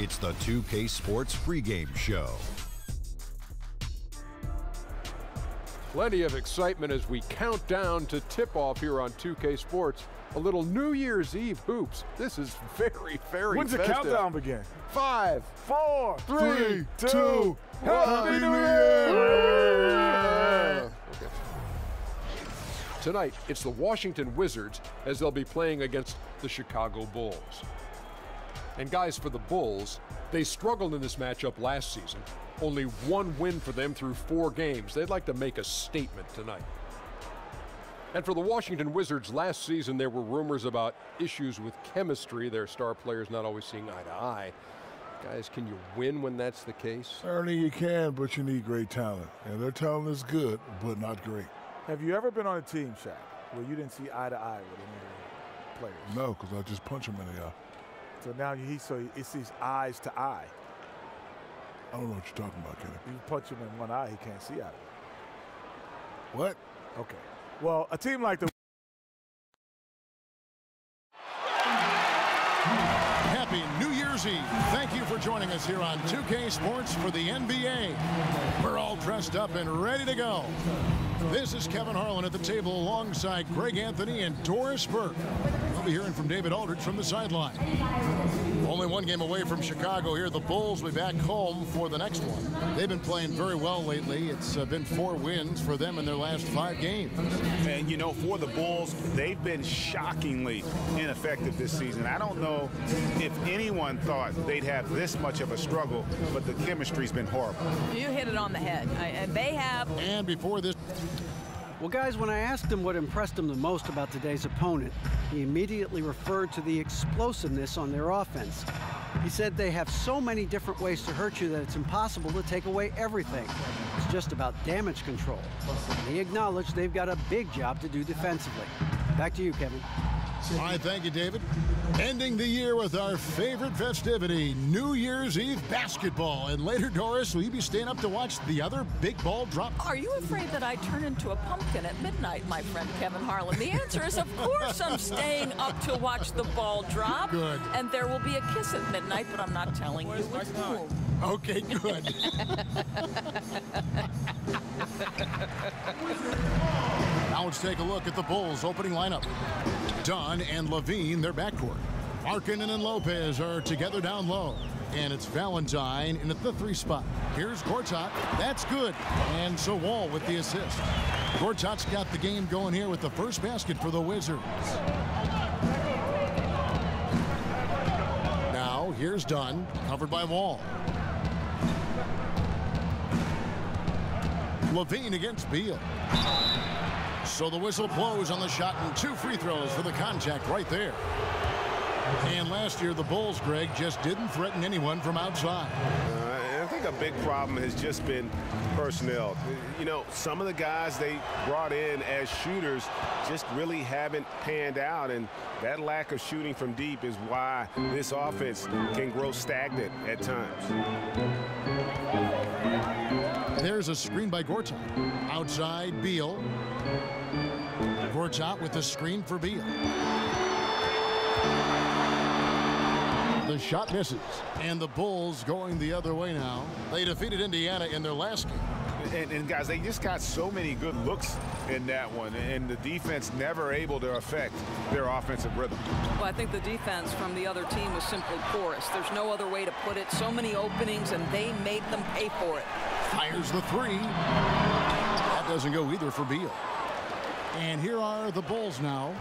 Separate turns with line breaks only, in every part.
It's the 2K Sports pregame show.
Plenty of excitement as we count down to tip-off here on 2K Sports. A little New Year's Eve hoops. This is very, very
When's
festive.
the countdown begin?
5,
4,
3, 2,
Happy New Year!
Okay. Tonight, it's the Washington Wizards as they'll be playing against the Chicago Bulls. And guys, for the Bulls, they struggled in this matchup last season. Only one win for them through 4 games. They'd like to make a statement tonight. And for the Washington Wizards, last season there were rumors about issues with chemistry, their star players not always seeing eye to eye. Guys, can you win when that's the case?
Certainly you can, but you need great talent. And their talent is good, but not great.
Have you ever been on a team, Shaq, where you didn't see eye to eye with any of the players?
No, because I just punch him in the eye.
So now it sees eyes to eye.
I don't know what you're talking about, Kenny.
You punch him in one eye, he can't see out of it.
What?
Okay. Well, a team like the
Happy New Year's Eve. Thank you for joining us here on 2K Sports for the NBA. We're all dressed up and ready to go. This is Kevin Harlan at the table alongside Greg Anthony and Doris Burke. We'll be hearing from David Aldridge from the sideline. Only one game away from Chicago here. The Bulls will be back home for the next one. They've been playing very well lately. It's been 4 wins for them in their last 5 games.
And, you know, for the Bulls, they've been shockingly ineffective this season. I don't know if anyone thought they'd have this much of a struggle, but the chemistry's been horrible.
You hit it on the head. And they have.
And before this...
Well, guys, when I asked him what impressed him the most about today's opponent, he immediately referred to the explosiveness on their offense. He said they have so many different ways to hurt you that it's impossible to take away everything. It's just about damage control. And he acknowledged they've got a big job to do defensively. Back to you, Kevin.
All right, thank you, David. Ending the year with our favorite festivity, New Year's Eve basketball. And later, Doris, will you be staying up to watch the other big ball drop?
Are you afraid that I turn into a pumpkin at midnight, my friend Kevin Harlan? The answer is, of course, I'm staying up to watch the ball drop.
Good.
And there will be a kiss at midnight, but I'm not telling you with whom.
Okay, good. Now let's take a look at the Bulls' opening lineup. Dunn and Levine, their backcourt. Markkanen and Lopez are together down low. And it's Valentine in at the 3 spot. Here's Gortat. That's good. And so Wall with the assist. Gortat's got the game going here with the first basket for the Wizards. Now here's Dunn, covered by Wall. Levine against Beal. So the whistle blows on the shot and 2 free throws for the contact right there. And last year, the Bulls, Greg, just didn't threaten anyone from outside.
I think a big problem has just been personnel. You know, some of the guys they brought in as shooters just really haven't panned out, and that lack of shooting from deep is why this offense can grow stagnant at times.
There's a screen by Gortat. Outside, Beal. Gortat with the screen for Beal. The shot misses. And the Bulls going the other way now. They defeated Indiana in their last game.
And guys, they just got so many good looks in that one, and the defense never able to affect their offensive rhythm.
Well, I think the defense from the other team was simply porous. There's no other way to put it. So many openings, and they made them pay for it.
Fires the 3. That doesn't go either for Beal. And here are the Bulls now.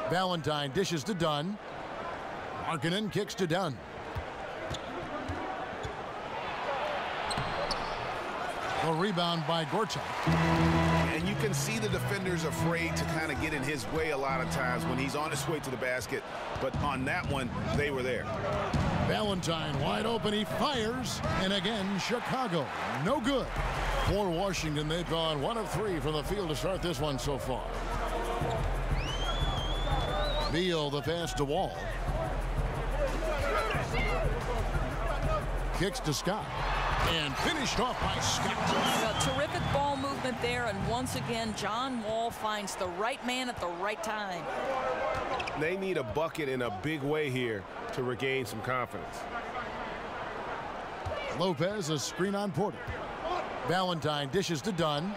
Valentine dishes to Dunn. Markkanen kicks to Dunn. A rebound by Gortat.
And you can see the defenders afraid to kind of get in his way a lot of times when he's on his way to the basket. But on that one, they were there.
Valentine wide open. He fires. And again, Chicago. No good. For Washington, they've gone 1 of 3 from the field to start this one so far. Beal, the pass to Wall. Kicks to Scott. And finished off by Scott.
Well, terrific ball movement there, and once again, John Wall finds the right man at the right time.
They need a bucket in a big way here to regain some confidence.
Lopez, a screen on Porter. Valentine dishes to Dunn.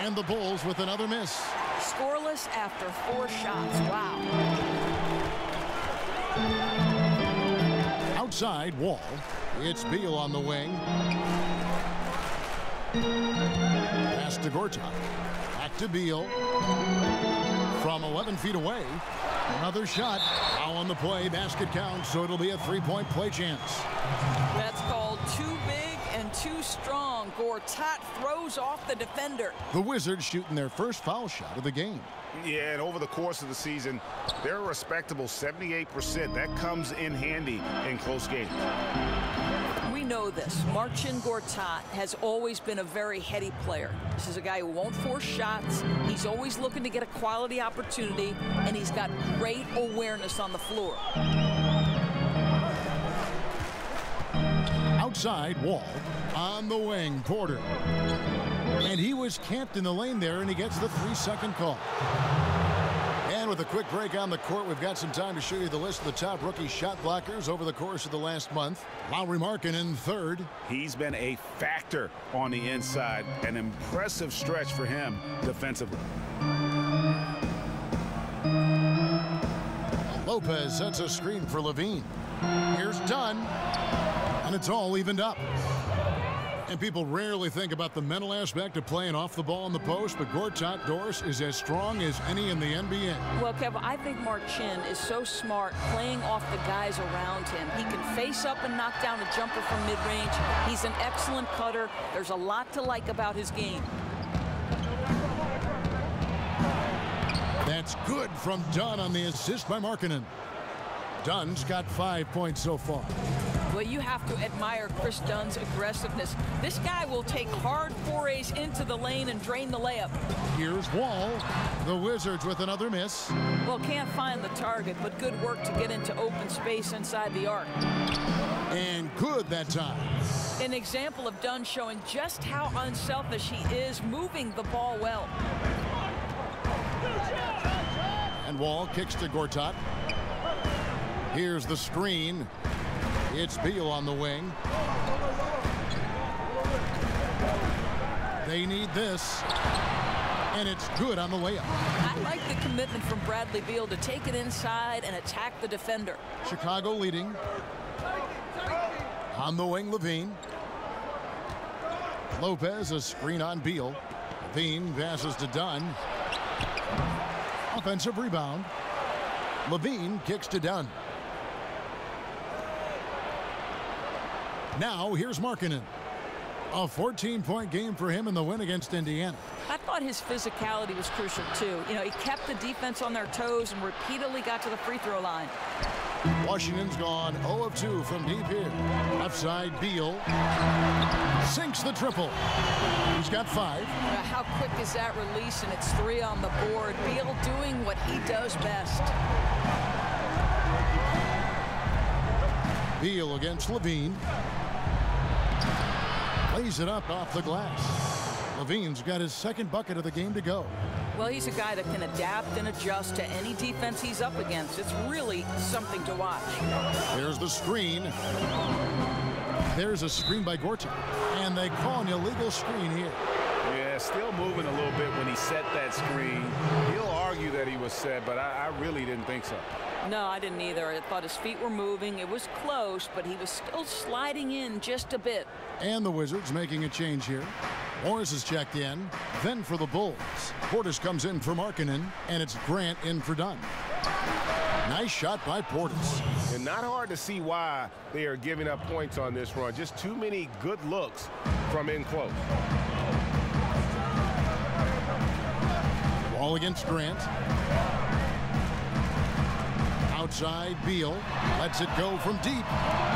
And the Bulls with another miss.
Scoreless after 4 shots. Wow.
Outside, Wall. It's Beal on the wing. Pass to Gortat. Back to Beal. From 11 feet away. Another shot. Foul on the play. Basket counts, so it'll be a 3-point play chance.
That's called too big and too strong. Gortat throws off the defender.
The Wizards shooting their first foul shot of the game.
Yeah, and over the course of the season, they're a respectable 78%. That comes in handy in close games.
We know this. Marcin Gortat has always been a very heady player. This is a guy who won't force shots. He's always looking to get a quality opportunity, and he's got great awareness on the floor.
Outside, Wall. On the wing, Porter. And he was camped in the lane there, and he gets the 3-second call. And with a quick break on the court, we've got some time to show you the list of the top rookie shot blockers over the course of the last month. Lauri Markkanen third.
He's been a factor on the inside. An impressive stretch for him defensively.
Lopez sets a screen for Levine. Here's Dunn. And it's all evened up. And people rarely think about the mental aspect of playing off the ball in the post, but Gortat Doris is as strong as any in the NBA.
Well, Kevin, I think Marcin is so smart playing off the guys around him. He can face up and knock down a jumper from mid-range. He's an excellent cutter. There's a lot to like about his game.
That's good from Dunn on the assist by Markkanen. Dunn's got 5 points so far.
Well, you have to admire Chris Dunn's aggressiveness. This guy will take hard forays into the lane and drain the layup.
Here's Wall. The Wizards with another miss.
Well, can't find the target, but good work to get into open space inside the arc.
And good that time.
An example of Dunn showing just how unselfish he is, moving the ball well.
And Wall kicks to Gortat. Here's the screen. It's Beal on the wing. They need this. And it's good on the layup.
I like the commitment from Bradley Beal to take it inside and attack the defender.
Chicago leading. On the wing, Levine. Lopez, a screen on Beal. Levine passes to Dunn. Offensive rebound. Levine kicks to Dunn. Now here's Markkanen. A 14-point game for him in the win against Indiana.
I thought his physicality was crucial too. You know, he kept the defense on their toes and repeatedly got to the free throw line.
Washington's gone 0 of 2 from deep here. Left side, Beal sinks the triple. He's got 5.
How quick is that release? And it's 3 on the board. Beal doing what he does best.
Beal against Levine. Lays it up off the glass. Levine's got his second bucket of the game to go.
Well, he's a guy that can adapt and adjust to any defense he's up against. It's really something to watch.
There's the screen. There's a screen by Gortat. And they call an illegal screen here.
Yeah, still moving a little bit when he set that screen. He'll argue that he was set, but I really didn't think so.
No, I didn't either. I thought his feet were moving. It was close, but he was still sliding in just a bit.
And the Wizards making a change here. Morris is checked in. Then for the Bulls. Portis comes in for Markkanen, and it's Grant in for Dunn. Nice shot by Portis.
And not hard to see why they are giving up points on this run. Just too many good looks from in close.
Wall against Grant. Outside, Beal lets it go from deep.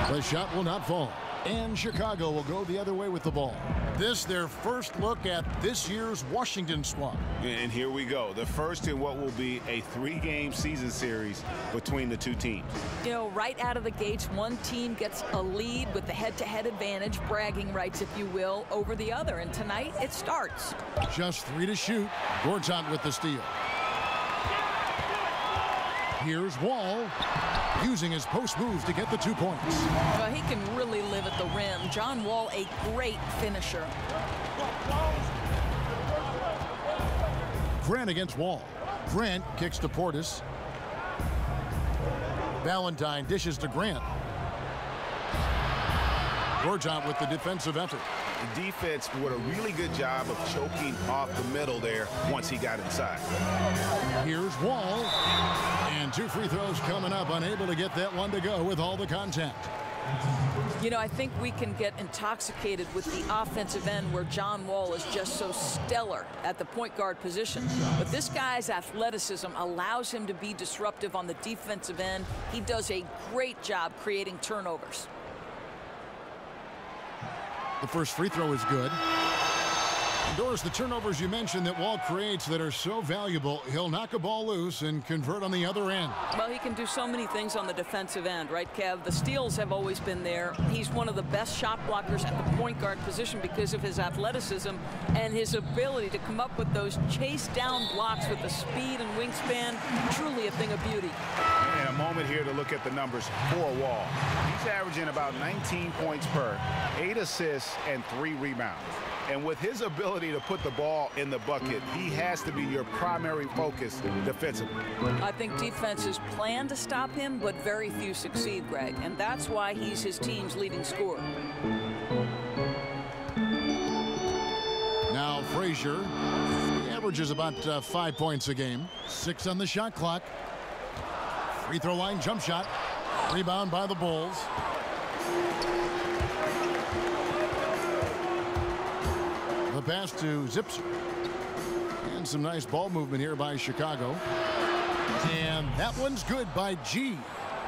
The shot will not fall. And Chicago will go the other way with the ball. This their first look at this year's Washington squad.
And here we go. The first in what will be a 3-game season series between the two teams.
You know, right out of the gates, one team gets a lead with the head-to-head advantage, bragging rights, if you will, over the other. And tonight, it starts.
Just 3 to shoot. Gortat with the steal. Here's Wall, using his post move to get the 2 points.
Well, he can really live at the rim. John Wall, a great finisher.
Grant against Wall. Grant kicks to Portis. Valentine dishes to Grant. Gortat with the defensive effort.
The defense did a really good job of choking off the middle there once he got inside.
Here's Wall. And 2 free throws coming up, unable to get that one to go with all the contact.
You know, I think we can get intoxicated with the offensive end where John Wall is just so stellar at the point guard position. But this guy's athleticism allows him to be disruptive on the defensive end. He does a great job creating turnovers.
The first free throw is good. Doris, the turnovers you mentioned that Wall creates that are so valuable, he'll knock a ball loose and convert on the other end.
Well, he can do so many things on the defensive end, right, Kev? The steals have always been there. He's one of the best shot blockers at the point guard position because of his athleticism and his ability to come up with those chase down blocks with the speed and wingspan. Truly a thing of beauty.
And a moment here to look at the numbers for Wall. He's averaging about 19 points per, 8 assists, and 3 rebounds. And with his ability to put the ball in the bucket, he has to be your primary focus defensively.
I think defenses plan to stop him, but very few succeed, Greg. And that's why he's his team's leading scorer.
Now Frazier, he averages about 5 points a game. 6 on the shot clock. Free throw line jump shot. Rebound by the Bulls. The pass to Zipser. And some nice ball movement here by Chicago. And that one's good by G.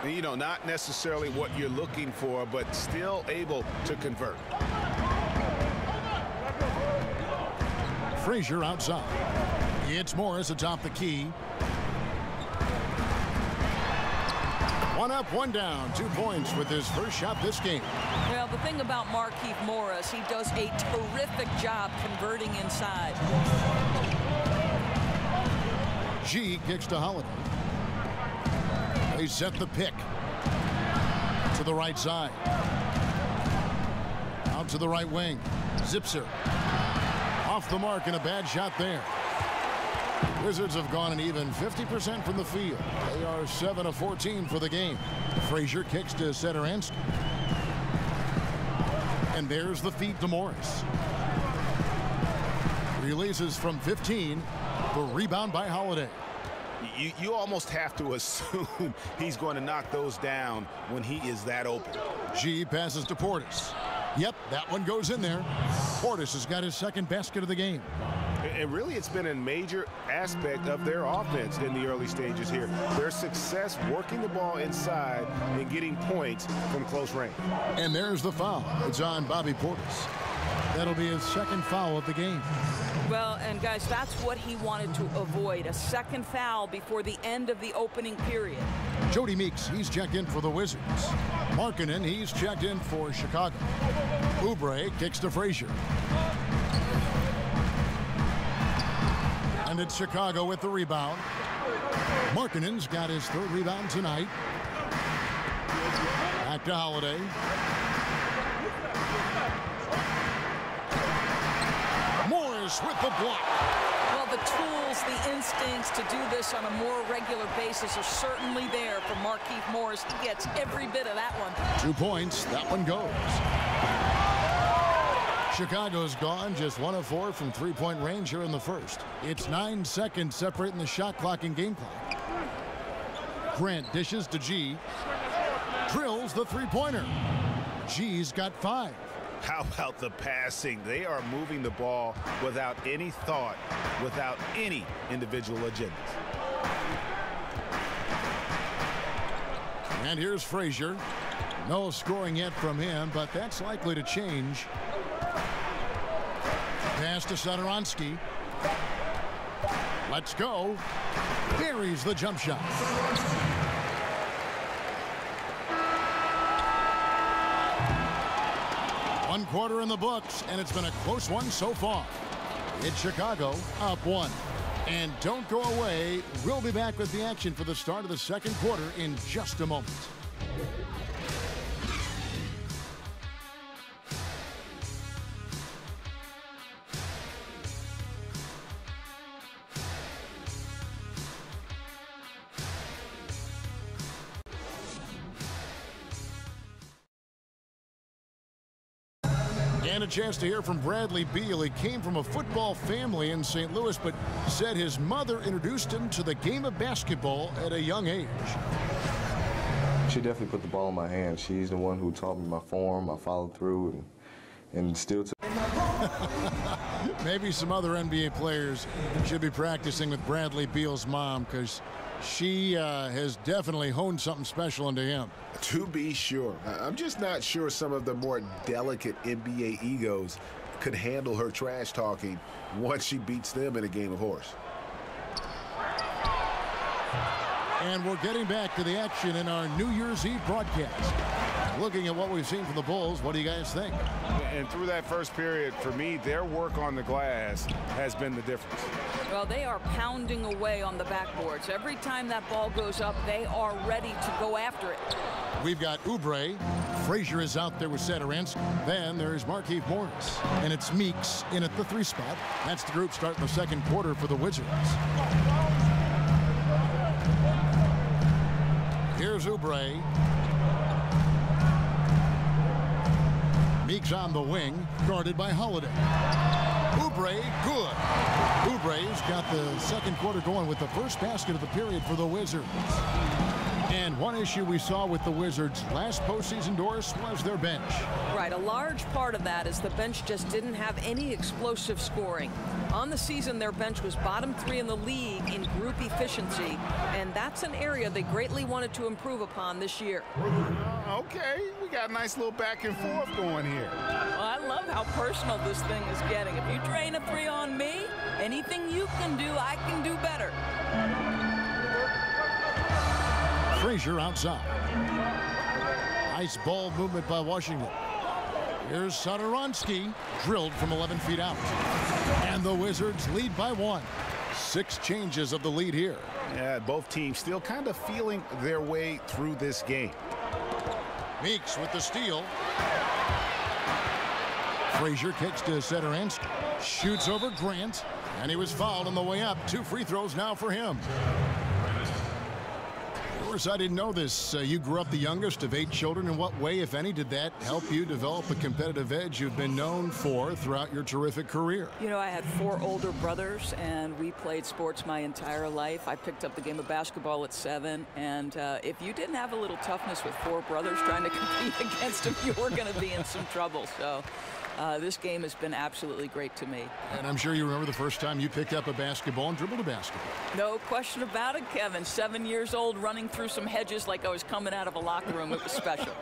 You know, not necessarily what you're looking for, but still able to convert.
Frazier outside. It's Morris atop the key. 1 up, 1 down. 2 points with his first shot this game.
Well, the thing about Markieff Morris, he does a terrific job converting inside.
G kicks to Holiday. They set the pick to the right side. Out to the right wing. Zipser. Off the mark and a bad shot there. Wizards have gone an even 50% from the field. They are 7 of 14 for the game. Frazier kicks to Satoransky. And there's the feed to Morris. Releases from 15. The rebound by Holiday.
You almost have to assume he's going to knock those down when he is that open.
G passes to Portis. Yep, that one goes in there. Portis has got his second basket of the game.
And really, it's been a major aspect of their offense in the early stages here. Their success working the ball inside and getting points from close range.
And there's the foul. It's on Bobby Portis. That'll be his second foul of the game.
Well, and guys, that's what he wanted to avoid, a second foul before the end of the opening period.
Jody Meeks, he's checked in for the Wizards. Markkanen, he's checked in for Chicago. Oubre kicks to Frazier. And it's Chicago with the rebound. Markkanen's got his 3rd rebound tonight. Back to Holiday. Morris with the block.
Well, the tools, the instincts to do this on a more regular basis are certainly there for Markieff Morris. He gets every bit of that one.
2 points. That one goes. Chicago's gone just 1 of 4 from 3-point range here in the first. It's 9 seconds separating the shot clock and game clock. Grant dishes to G. Drills the 3-pointer. G's got 5.
How about the passing? They are moving the ball without any thought, without any individual agendas.
And here's Frazier. No scoring yet from him, but that's likely to change. Pass to Satoransky. Let's go. Buries the jump shot. One quarter in the books, and it's been a close one so far. It's Chicago up 1. And don't go away. We'll be back with the action for the start of the second quarter in just a moment. And a chance to hear from Bradley Beal. He came from a football family in St. Louis, but said his mother introduced him to the game of basketball at a young age.
She definitely put the ball in my hand. She's the one who taught me my form, I followed through, and still to
Maybe some other NBA players should be practicing with Bradley Beal's mom, because she has definitely honed something special into him.
To be sure. I'm just not sure some of the more delicate NBA egos could handle her trash talking once she beats them in a game of horse.
And we're getting back to the action in our New Year's Eve broadcast. Looking at what we've seen from the Bulls, what do you guys think?
And through that first period, for me, their work on the glass has been the difference.
Well, they are pounding away on the backboards. Every time that ball goes up, they are ready to go after it.
We've got Oubre. Frazier is out there with Satoransky. Then there's Markieff Morris. And it's Meeks in at the 3 spot. That's the group starting the second quarter for the Wizards. Here's Oubre. Meeks on the wing, guarded by Holiday. Oubre, good. Oubre's got the second quarter going with the first basket of the period for the Wizards. And one issue we saw with the Wizards last postseason, Doris, was their bench.
Right, a large part of that is the bench just didn't have any explosive scoring. On the season, their bench was bottom 3 in the league in group efficiency, and that's an area they greatly wanted to improve upon this year.
Okay, we got a nice little back and forth going here.
Well, I love how personal this thing is getting. If you drain a 3 on me, anything you can do, I can do better.
Frazier outside. Nice ball movement by Washington. Here's Satoransky, drilled from 11 feet out. And the Wizards lead by 1. 6 changes of the lead here.
Yeah, both teams still kind of feeling their way through this game.
Meeks with the steal. Frazier kicks to Satoransky. Shoots over Grant. And he was fouled on the way up. 2 free throws now for him. I didn't know this. You grew up the youngest of 8 children. In what way, if any, did that help you develop a competitive edge you've been known for throughout your terrific career?
You know, I had 4 older brothers, and we played sports my entire life. I picked up the game of basketball at 7, and if you didn't have a little toughness with 4 brothers trying to compete against them, you were going to be in some trouble. So this game has been absolutely great to me.
And I'm sure you remember the first time you picked up a basketball and dribbled a basketball.
No question about it, Kevin. 7 years old, running through some hedges like I was coming out of a locker room. It was special.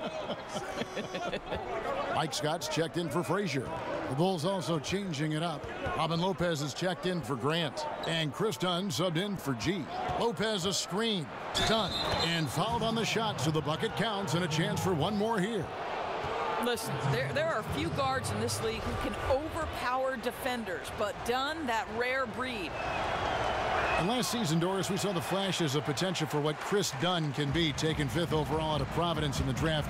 Mike Scott's checked in for Frazier. The Bulls also changing it up. Robin Lopez is checked in for Grant. And Chris Dunn subbed in for G. Lopez a screen. Dunn. And fouled on the shot, so the bucket counts and a chance for one more here.
Listen, there are a few guards in this league who can overpower defenders, but Dunn, that rare breed.
And last season, Doris, we saw the flashes of potential for what Chris Dunn can be, taken 5th overall out of Providence in the draft,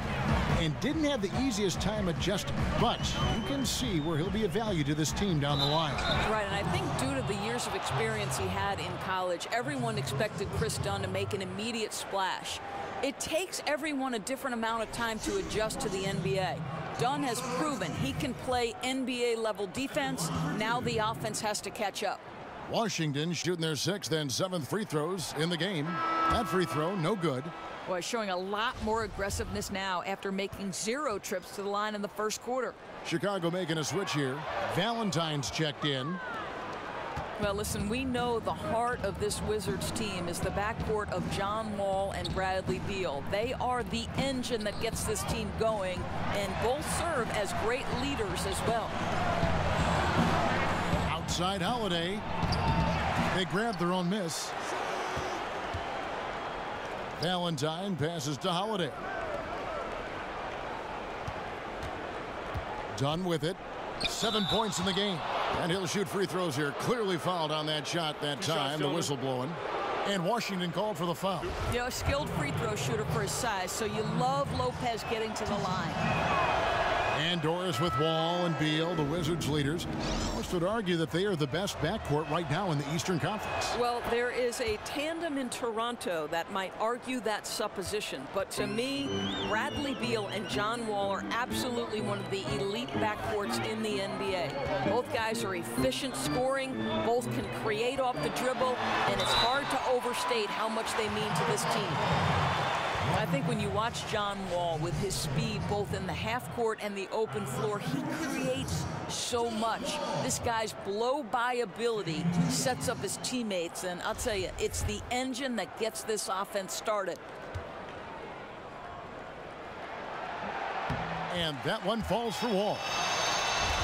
and didn't have the easiest time adjusting. But you can see where he'll be a value to this team down the line.
Right, and I think due to the years of experience he had in college, everyone expected Chris Dunn to make an immediate splash. It takes everyone a different amount of time to adjust to the NBA. Dunn has proven he can play NBA-level defense. Now the offense has to catch up.
Washington shooting their 6th and 7th free throws in the game. That free throw, no good.
Boy, showing a lot more aggressiveness now after making 0 trips to the line in the first quarter.
Chicago making a switch here. Valentine's checked in.
Well, listen, we know the heart of this Wizards team is the backcourt of John Wall and Bradley Beal. They are the engine that gets this team going, and both serve as great leaders as well.
outside Holiday. They grab their own miss. Valentine passes to Holiday. Done with it. 7 points in the game. And he'll shoot free throws here. Clearly fouled on that shot that time. The whistle blowing. And Washington called for the foul.
You know, a skilled free throw shooter for his size, so you love Lopez getting to the line.
And Doris with Wall and Beal, the Wizards leaders. Most would argue that they are the best backcourt right now in the Eastern Conference.
Well, there is a tandem in Toronto that might argue that supposition. But to me, Bradley Beal and John Wall are absolutely one of the elite backcourts in the NBA. Both guys are efficient scoring. Both can create off the dribble. And it's hard to overstate how much they mean to this team. I think when you watch John Wall with his speed both in the half court and the open floor, he creates so much. This guy's blow-by ability sets up his teammates, and I'll tell you, it's the engine that gets this offense started.
And that one falls for Wall.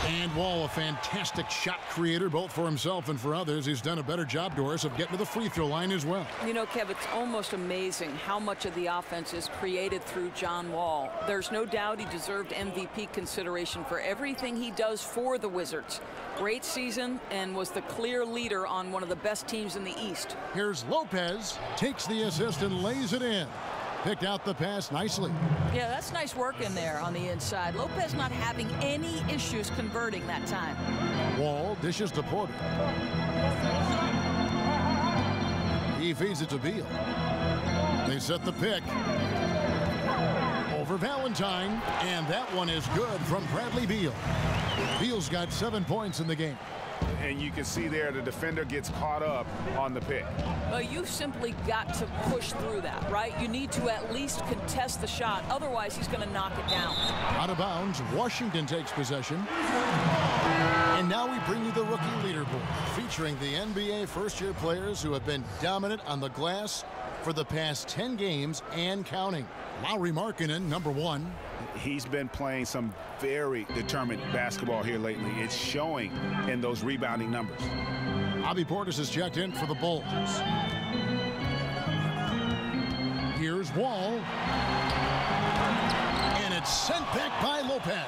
And Wall, a fantastic shot creator, both for himself and for others. He's done a better job, Doris, of getting to the free throw line as well.
You know, Kev, it's almost amazing how much of the offense is created through John Wall. There's no doubt he deserved MVP consideration for everything he does for the Wizards. Great season and was the clear leader on one of the best teams in the East.
Here's Lopez, takes the assist and lays it in. Picked out the pass nicely.
Yeah, that's nice work in there on the inside. Lopez not having any issues converting that time.
Wall dishes to Porter. He feeds it to Beal. They set the pick. Over Valentine, and that one is good from Bradley Beal. Beal's got 7 points in the game.
And you can see there the defender gets caught up on the pick.
Well, you simply got to push through that, right? You need to at least contest the shot. Otherwise, he's going to knock it down.
Out of bounds, Washington takes possession. And now we bring you the rookie leaderboard, featuring the NBA first-year players who have been dominant on the glass for the past 10 games and counting. Lauri Markkanen, number 1.
He's been playing some very determined basketball here lately. It's showing in those rebounding numbers.
Bobby Portis has checked in for the Bulls. Here's Wall. And it's sent back by Lopez.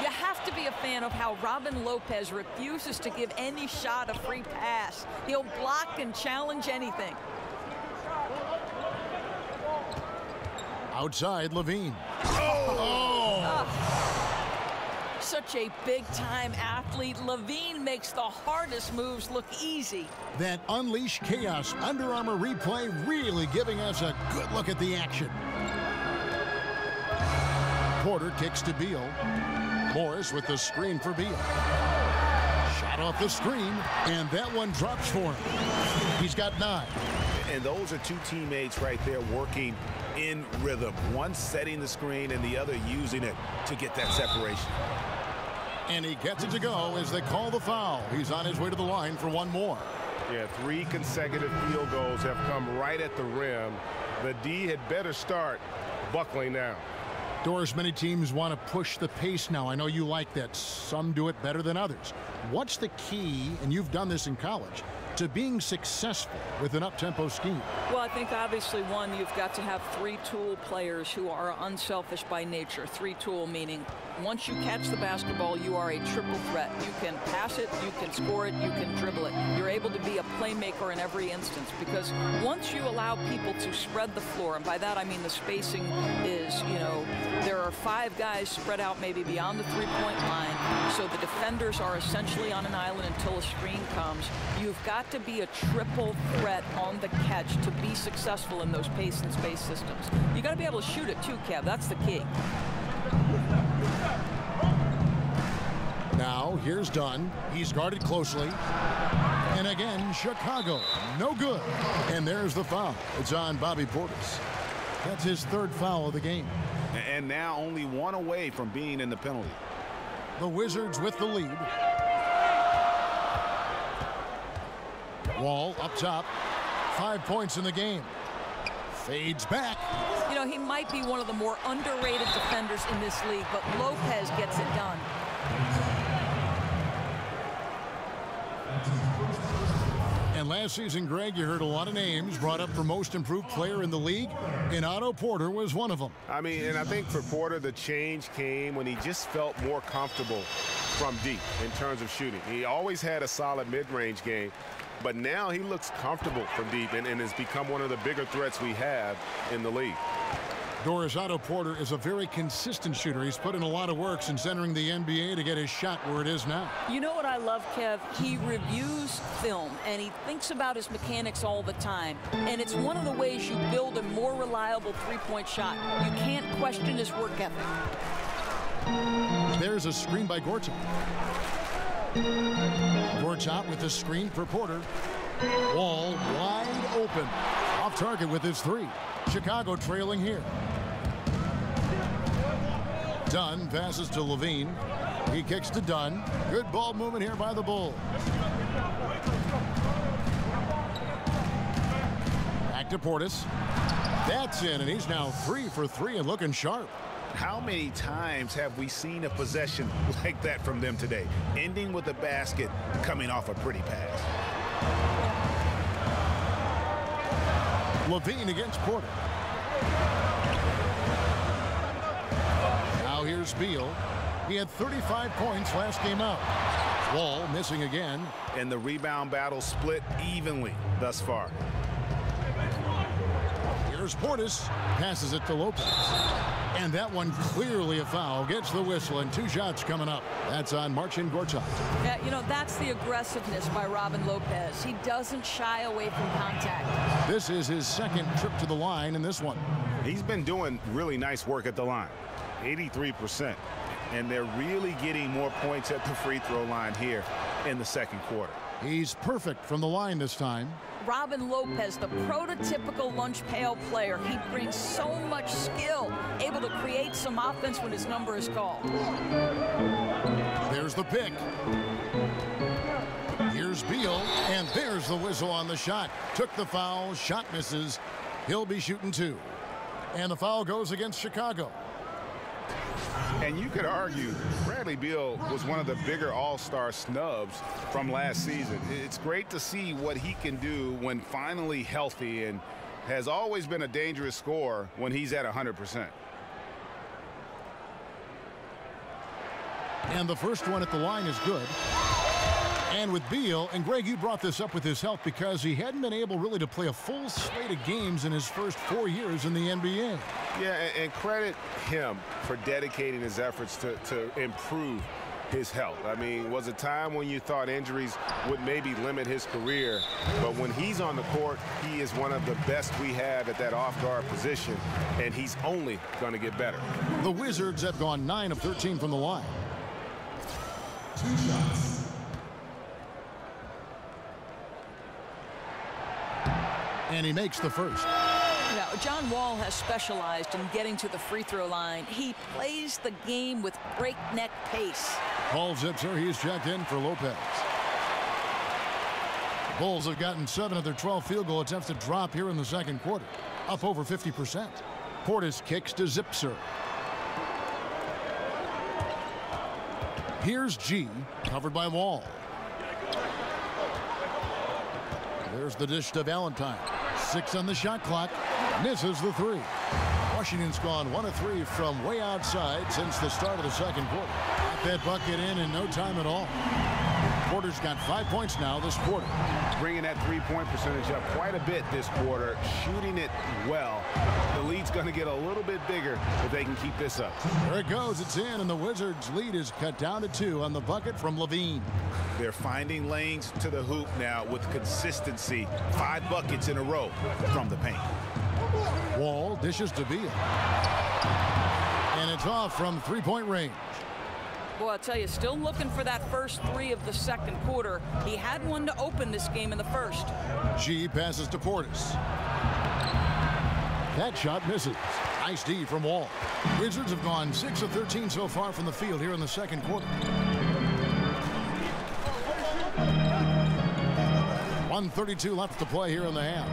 You have to be a fan of how Robin Lopez refuses to give any shot a free pass. He'll block and challenge anything.
Outside, Levine.
Such a big-time athlete. Levine makes the hardest moves look easy.
That Unleash Chaos Under Armour replay really giving us a good look at the action. Porter kicks to Beal. Morris with the screen for Beal. Shot off the screen, and that one drops for him. He's got 9.
And those are two teammates right there working in rhythm. One setting the screen and the other using it to get that separation.
And he gets it to go as they call the foul. He's on his way to the line for one more.
Yeah, 3 consecutive field goals have come right at the rim. The D had better start buckling now.
Doris, many teams want to push the pace now. I know you like that. Some do it better than others. What's the key, and you've done this in college, to being successful with an up-tempo scheme?
Well, I think obviously, one, you've got to have 3-tool players who are unselfish by nature. 3-tool meaning once you catch the basketball, you are a triple threat. You can pass it, you can score it, you can dribble it. You're able to be a playmaker in every instance, because once you allow people to spread the floor, and by that I mean the spacing is, you know, there are 5 guys spread out maybe beyond the 3-point line, so the defenders are essentially on an island until a screen comes. You've got to be a triple threat on the catch to be successful in those pace and space systems. You got to be able to shoot it too, Kev. That's the key.
Now here's Dunn. He's guarded closely. And again, Chicago. No good. And there's the foul. It's on Bobby Portis. That's his 3rd foul of the game.
And now only 1 away from being in the penalty.
The Wizards with the lead. Wall up top. 5 points in the game. Fades back.
You know, he might be one of the more underrated defenders in this league, but Lopez gets it done.
last season, Greg, you heard a lot of names brought up for most improved player in the league, and Otto Porter was one of them.
I mean, and I think for Porter, the change came when he just felt more comfortable from deep in terms of shooting. He always had a solid mid-range game, but now he looks comfortable from deep and has become one of the bigger threats we have in the league.
Doris, Otto Porter is a very consistent shooter. He's put in a lot of work since entering the NBA to get his shot where it is now.
You know what I love, Kev? He reviews film, and he thinks about his mechanics all the time. And it's one of the ways you build a more reliable three-point shot. You can't question his work ethic.
There's a screen by Gortat. Gortat with the screen for Porter. Wall wide open. Off target with his three. Chicago trailing here. Dunn passes to Levine. He kicks to Dunn. Good ball movement here by the Bulls. Back to Portis. That's in, and he's now 3 for 3 and looking sharp.
How many times have we seen a possession like that from them today? Ending with a basket, coming off a pretty pass.
Levine against Porter. Now here's Beal. He had 35 points last game out. Wall missing again.
And the rebound battle split evenly thus far.
Here's Portis. Passes it to Lopez. And that one clearly a foul. Gets the whistle, and 2 shots coming up. That's on Marcin Gortat.
Yeah, you know, that's the aggressiveness by Robin Lopez. He doesn't shy away from contact.
This is his second trip to the line in this one.
He's been doing really nice work at the line. 83%. And they're really getting more points at the free throw line here in the second quarter.
He's perfect from the line this time.
Robin Lopez, the prototypical lunch pail player. He brings so much skill, able to create some offense when his number is called.
There's the pick. Here's Beal, and there's the whistle on the shot. Took the foul, shot misses. He'll be shooting 2. And the foul goes against Chicago.
And you could argue Bradley Beal was one of the bigger all-star snubs from last season. It's great to see what he can do when finally healthy, and has always been a dangerous scorer when he's at 100%.
And the first one at the line is good. And with Beal, and Greg, you brought this up with his health because he hadn't been able really to play a full slate of games in his first 4 years in the NBA.
Yeah, and credit him for dedicating his efforts to improve his health. I mean, was a time when you thought injuries would maybe limit his career, but when he's on the court, he is one of the best we have at that off-guard position, and he's only going to get better.
The Wizards have gone 9 of 13 from the line.
2 shots.
And he makes the first.
Now, John Wall has specialized in getting to the free throw line. He plays the game with breakneck pace.
Paul Zipser, he's checked in for Lopez. Bulls have gotten 7 of their 12 field goal attempts to drop here in the second quarter, up over 50%. Portis kicks to Zipser. Here's G, covered by Wall. There's the dish to Valentine. 6 on the shot clock. Misses the 3. Washington's gone 1 of 3 from way outside since the start of the second quarter. Got that bucket in no time at all. Porter's got 5 points now this quarter.
Bringing that three-point percentage up quite a bit this quarter, shooting it well. The lead's going to get a little bit bigger if they can keep this up.
There it goes. It's in, and the Wizards' lead is cut down to 2 on the bucket from Levine.
They're finding lanes to the hoop now with consistency. 5 buckets in a row from the paint.
Wall dishes to Beal. And it's off from 3-point range.
Well, I'll tell you, still looking for that first 3 of the second quarter. He had one to open this game in the first.
G passes to Portis. That shot misses. Nice D from Wall. Wizards have gone 6 of 13 so far from the field here in the second quarter. 1:32 left to play here in the half.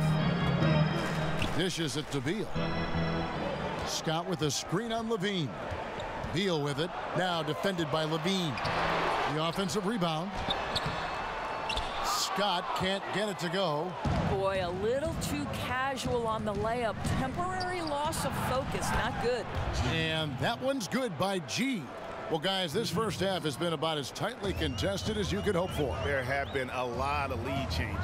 Dishes it to Beal. Scott with a screen on Levine. Beal with it. Now defended by Levine. The offensive rebound. Scott can't get it to go.
Boy, a little too casual on the layup. Temporary loss of focus, not good.
And that one's good by G. Well, guys, this first half has been about as tightly contested as you could hope for.
There have been a lot of lead changes.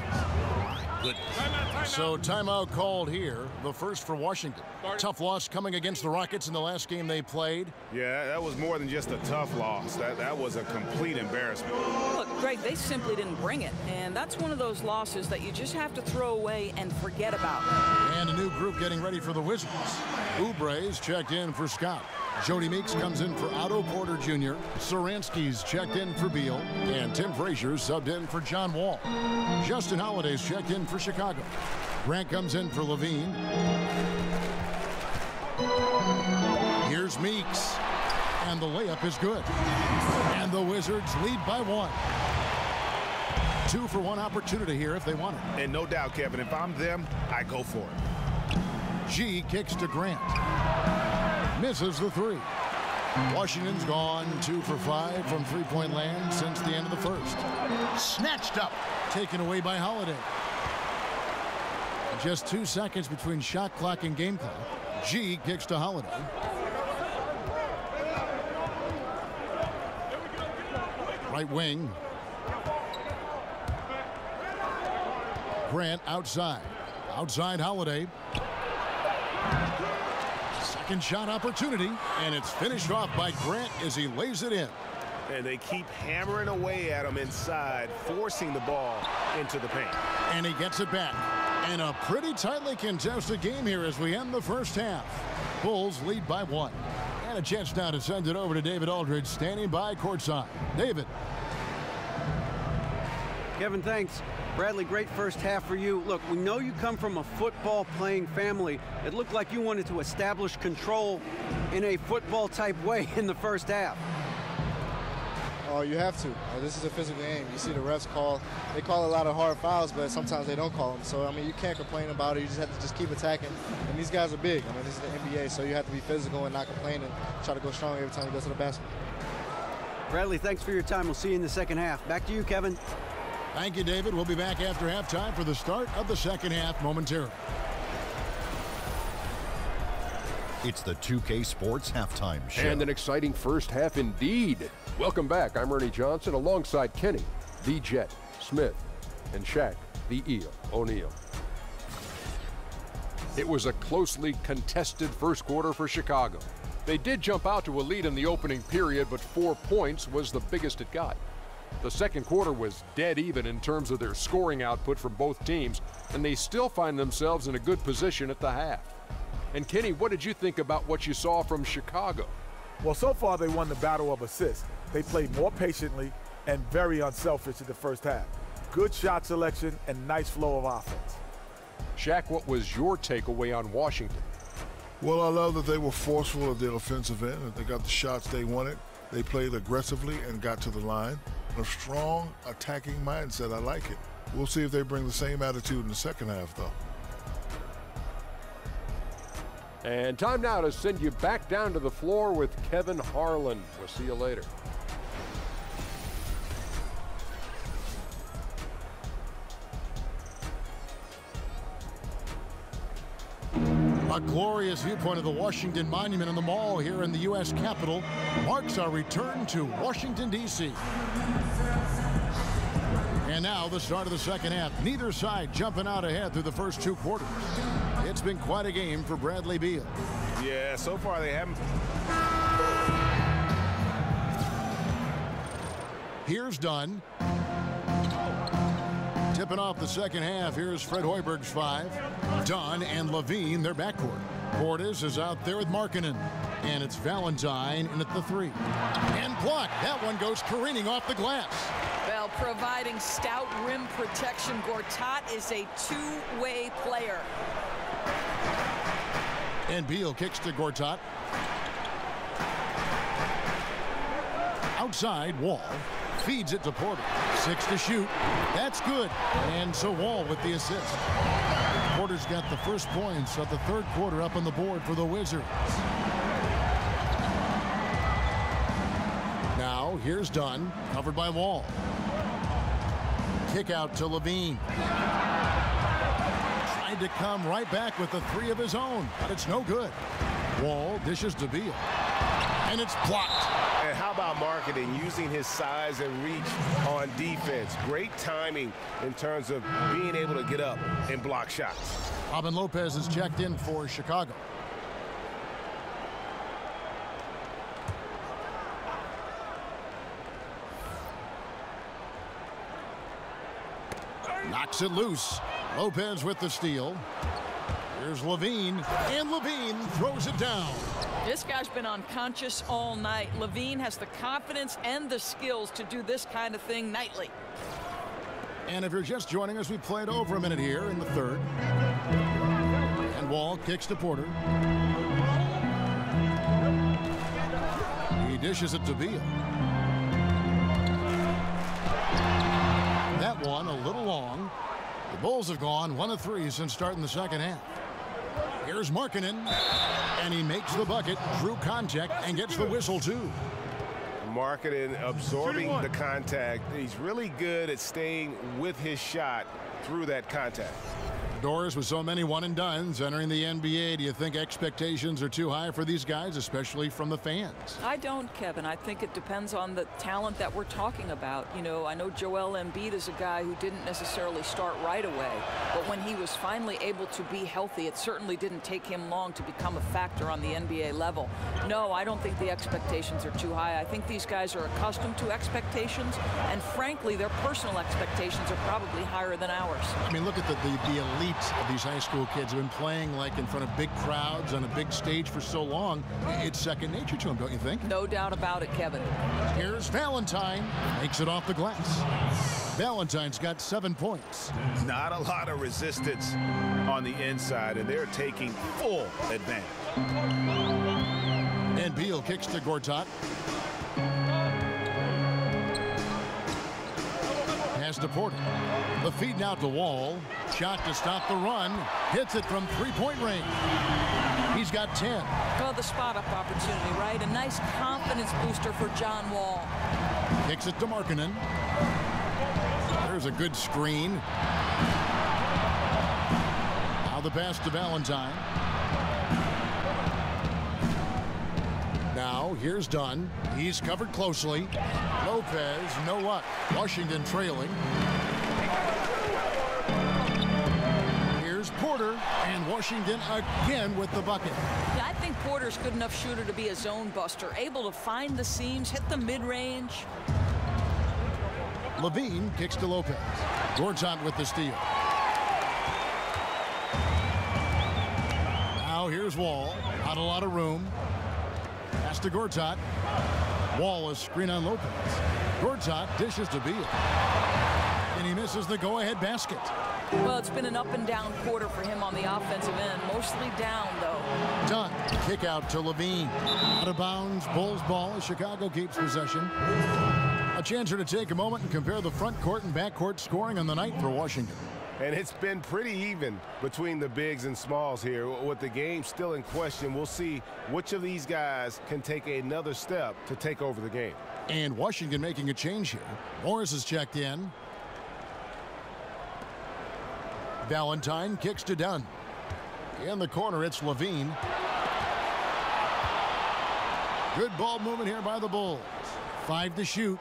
So timeout called here, the first for Washington. Tough loss coming against the Rockets in the last game they played.
Yeah, that was more than just a tough loss. That was a complete embarrassment.
Look, Greg, they simply didn't bring it. And that's one of those losses that you just have to throw away and forget about.
And a new group getting ready for the Wizards. Oubre's checked in for Scott. Jody Meeks comes in for Otto Porter Jr. Saransky's checked in for Beal. And Tim Frazier subbed in for John Wall. Justin Holiday's checked in for Chicago. Grant comes in for Levine. Here's Meeks. And the layup is good. And the Wizards lead by 1. 2-for-1 opportunity here if they want it.
And no doubt, Kevin, if I'm them, I go for it.
G kicks to Grant. Misses the 3. Washington's gone 2 for 5 from three-point land since the end of the first. Snatched up. Taken away by Holiday. Just 2 seconds between shot clock and game clock. G kicks to Holiday. Right wing. Grant outside. Outside Holiday. Second shot opportunity, and it's finished off by Grant as he lays it in.
And they keep hammering away at him inside, forcing the ball into the paint.
And he gets it back. And a pretty tightly contested game here as we end the first half. Bulls lead by 1. And a chance now to send it over to David Aldridge, standing by courtside. David.
Kevin, thanks. Bradley, great first half for you. Look, we know you come from a football-playing family. It looked like you wanted to establish control in a football-type way in the first half.
Oh, you have to. This is a physical game. You see the refs they call a lot of hard fouls, but sometimes they don't call them. So, I mean, you can't complain about it. You just have to just keep attacking. And these guys are big. I mean, this is the NBA, so you have to be physical and not complain and try to go strong every time you go to the basket.
Bradley, thanks for your time. We'll see you in the second half. Back to you, Kevin.
Thank you, David. We'll be back after halftime for the start of the second half momentarily.
It's the 2K Sports Halftime Show.
And an exciting first half indeed. Welcome back. I'm Ernie Johnson alongside Kenny, the Jet, Smith, and Shaq, the Eel O'Neal. It was a closely contested first quarter for Chicago. They did jump out to a lead in the opening period, but 4 points was the biggest it got. The second quarter was dead even in terms of their scoring output from both teams, and they still find themselves in a good position at the half. And Kenny, what did you think about what you saw from Chicago?
Well, so far they won the battle of assists. They played more patiently and very unselfish in the first half. Good shot selection and nice flow of offense.
Shaq, what was your takeaway on Washington?
Well, I love that they were forceful at their offensive end. They got the shots they wanted. They played aggressively and got to the line. A strong attacking mindset. I like it. We'll see if they bring the same attitude in the second half, though.
And time now to send you back down to the floor with Kevin Harlan. We'll see you later.
A glorious viewpoint of the Washington Monument on the Mall here in the U.S. Capitol marks our return to Washington, D.C. And now the start of the second half. Neither side jumping out ahead through the first 2 quarters. It's been quite a game for Bradley Beal.
Yeah, so far they haven't.
Here's Dunn. Tipping off the second half, here's Fred Hoiberg's 5. Dunn and Levine, their backcourt. Portis is out there with Markkanen. And it's Valentine in at the 3. And blocked. That one goes careening off the glass.
Well, providing stout rim protection, Gortat is a two-way player.
And Beal kicks to Gortat. Outside, Wall feeds it to Porter. 6 to shoot. That's good. And so Wall with the assist. Porter's got the first points of the third quarter up on the board for the Wizards. Now, here's Dunn, covered by Wall. kick out to Levine. Tried to come right back with the three of his own, but it's no good. Wall dishes to Beal, and it's blocked.
And how about Markkanen using his size and reach on defense? Great timing in terms of being able to get up and block shots.
Robin Lopez is checked in for Chicago. Knocks it loose. Lopez with the steal. Here's Levine, and Levine throws it down.
This guy's been unconscious all night. Levine has the confidence and the skills to do this kind of thing nightly.
And if you're just joining us, we played over a minute here in the third. And Wall kicks to Porter. He dishes it to Beal. That one a little long. The Bulls have gone 1 of 3 since starting the second half. Here's Markkanen, and he makes the bucket, drew contact, and gets the whistle too.
Markkanen absorbing the contact. He's really good at staying with his shot through that contact.
Doris, with so many one-and-dones entering the NBA, do you think expectations are too high for these guys, especially from the fans?
I don't, Kevin. I think it depends on the talent that we're talking about. You know, I know Joel Embiid is a guy who didn't necessarily start right away, but when he was finally able to be healthy, it certainly didn't take him long to become a factor on the NBA level. No, I don't think the expectations are too high. I think these guys are accustomed to expectations, and frankly, their personal expectations are probably higher than ours.
I mean, look at the elite of these high school kids have been playing like in front of big crowds on a big stage for so long. It's second nature to them, don't you think?
No doubt about it, Kevin.
Here's Valentine. Makes it off the glass. Valentine's got 7 points.
Not a lot of resistance on the inside, and they're taking full advantage.
And Beal kicks to Gortat. Pass to Porter. The feed now to Wall. Shot to stop the run. Hits it from three-point range. He's got 10.
Well, the spot-up opportunity, right? A nice confidence booster for John Wall.
Kicks it to Markkanen. There's a good screen. Now the pass to Valentine. Now here's Dunn. He's covered closely. Lopez, no luck. Washington trailing. Here's Porter, and Washington again with the bucket.
Yeah, I think Porter's good enough shooter to be a zone buster, able to find the seams, hit the mid-range.
Levine kicks to Lopez. Gortat with the steal. Now here's Wall. Not a lot of room. Pass to Gortat. Wall is screen on Lopez. Gortat dishes to Beal. And he misses the go-ahead basket.
Well, it's been an up-and-down quarter for him on the offensive end. Mostly down, though.
Dunn. Kick out to Levine. Out of bounds. Bulls ball as Chicago keeps possession. A chance here to take a moment and compare the front court and back court scoring on the night for Washington.
And it's been pretty even between the bigs and smalls here. With the game still in question, we'll see which of these guys can take another step to take over the game.
And Washington making a change here. Morris is checked in. Valentine kicks to Dunn. In the corner, it's Levine. Good ball movement here by the Bulls. 5 to shoot.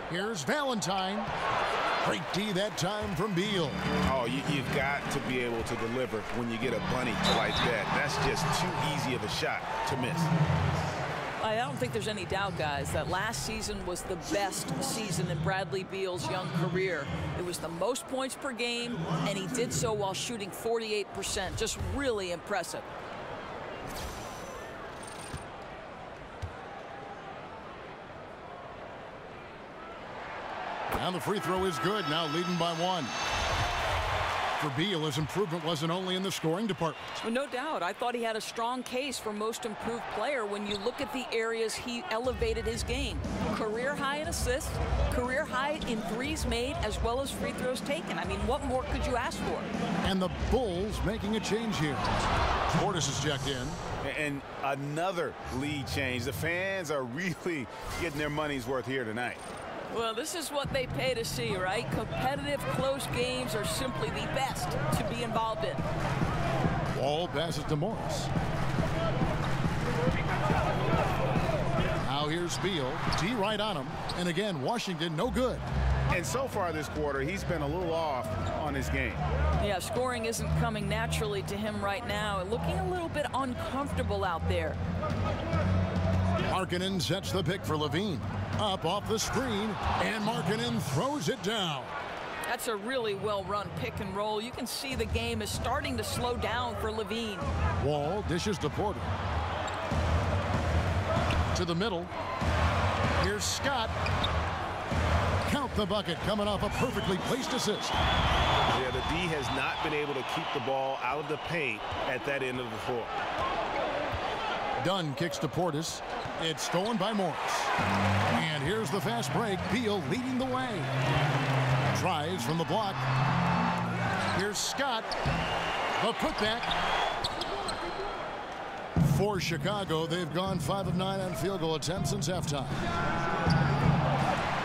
Here's Valentine. Great D that time from Beal.
Oh, you've got to be able to deliver when you get a bunny like that. That's just too easy of a shot to miss.
I don't think there's any doubt, guys, that last season was the best season in Bradley Beal's young career. It was the most points per game, and he did so while shooting 48%. Just really impressive.
And the free throw is good, now leading by 1. For Beal, his improvement wasn't only in the scoring department.
Well, no doubt. I thought he had a strong case for most improved player when you look at the areas he elevated his game. Career high in assists, career high in threes made, as well as free throws taken. I mean, what more could you ask for?
And the Bulls making a change here. Portis is checked in.
And another lead change. The fans are really getting their money's worth here tonight.
Well, this is what they pay to see, right? Competitive, close games are simply the best to be involved in.
Wall passes to Morris. Now here's Beal. D right on him. And again, Washington no good.
And so far this quarter, he's been a little off on his game.
Yeah, scoring isn't coming naturally to him right now. Looking a little bit uncomfortable out there.
Markkanen sets the pick for Levine. Up off the screen, and Markkanen throws it down.
That's a really well-run pick and roll. You can see the game is starting to slow down for Levine.
Wall dishes to Porter. To the middle. Here's Scott. Count the bucket, coming off a perfectly placed assist.
Yeah, the D has not been able to keep the ball out of the paint at that end of the floor.
Dunn kicks to Portis. It's stolen by Morris. And here's the fast break. Beal leading the way. Tries from the block. Here's Scott. The putback. For Chicago, they've gone 5 of 9 on field goal attempts since halftime.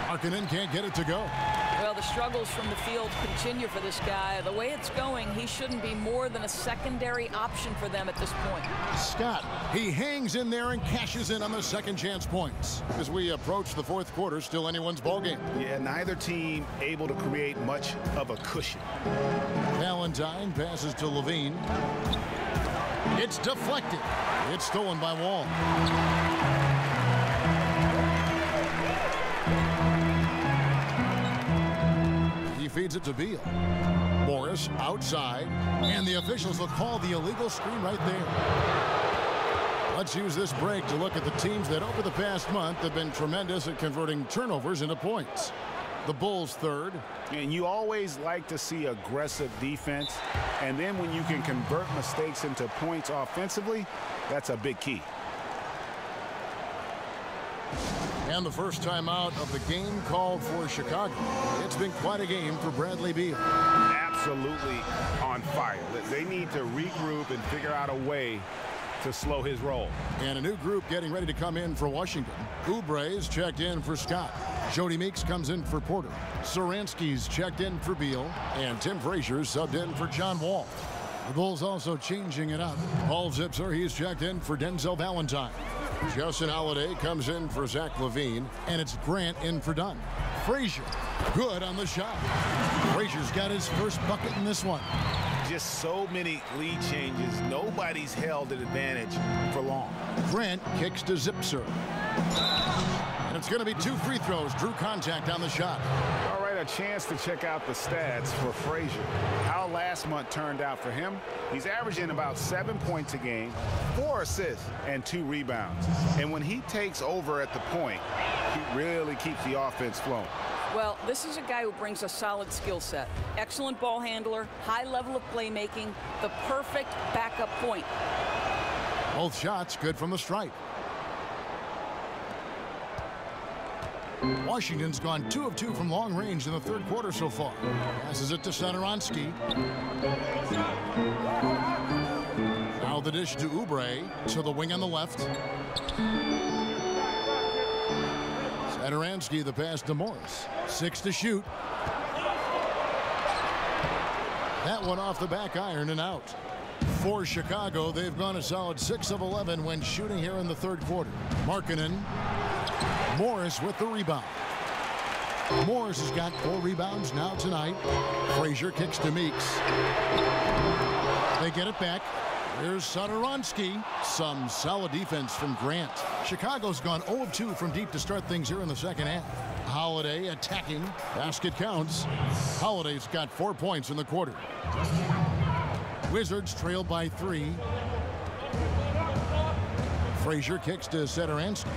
Markkanen can't get it to go.
Well, the struggles from the field continue for this guy. The way it's going, he shouldn't be more than a secondary option for them at this point.
Scott, he hangs in there and cashes in on the second chance points. As we approach the fourth quarter, still anyone's ballgame.
Yeah, neither team able to create much of a cushion.
Valentine passes to Levine. It's deflected. It's stolen by Wall. He feeds it to Beal. Morris outside, and the officials will call the illegal screen right there. Let's use this break to look at the teams that over the past month have been tremendous at converting turnovers into points. The Bulls third.
And you always like to see aggressive defense. And then when you can convert mistakes into points offensively, that's a big key.
And the first time out of the game called for Chicago. It's been quite a game for Bradley Beal.
Absolutely on fire. They need to regroup and figure out a way to slow his roll.
And a new group getting ready to come in for Washington. Oubre's checked in for Scott. Jody Meeks comes in for Porter. Saransky's checked in for Beal. And Tim Frazier's subbed in for John Wall. The Bulls also changing it up. Paul Zipser, he's checked in for Denzel Valentine. Justin Holiday comes in for Zach LaVine. And it's Grant in for Dunn. Frazier, good on the shot. Frazier's got his first bucket in this one.
Just so many lead changes. Nobody's held an advantage for long.
Grant kicks to Zipser. And it's going to be 2 free throws. Drew contact on the shot.
All right, a chance to check out the stats for Frazier. How last month turned out for him. He's averaging about 7 points a game, 4 assists, and 2 rebounds. And when he takes over at the point, he really keeps the offense flowing.
Well, this is a guy who brings a solid skill set. Excellent ball handler, high level of playmaking, the perfect backup point.
Both shots good from the stripe. Washington's gone 2 of 2 from long range in the third quarter so far. Passes it to Satoransky. Now the dish to Oubre, to the wing on the left. Satoransky, the pass to Morris. 6 to shoot. That one off the back iron and out. For Chicago, they've gone a solid 6 of 11 when shooting here in the third quarter. Markkanen. Morris with the rebound. Morris has got 4 rebounds now tonight. Frazier kicks to Meeks. They get it back. Here's Satoransky. Some solid defense from Grant. Chicago's gone 0 of 2 from deep to start things here in the second half. Holiday attacking. Basket counts. Holiday's got 4 points in the quarter. Wizards trail by 3. Frazier kicks to Satoransky.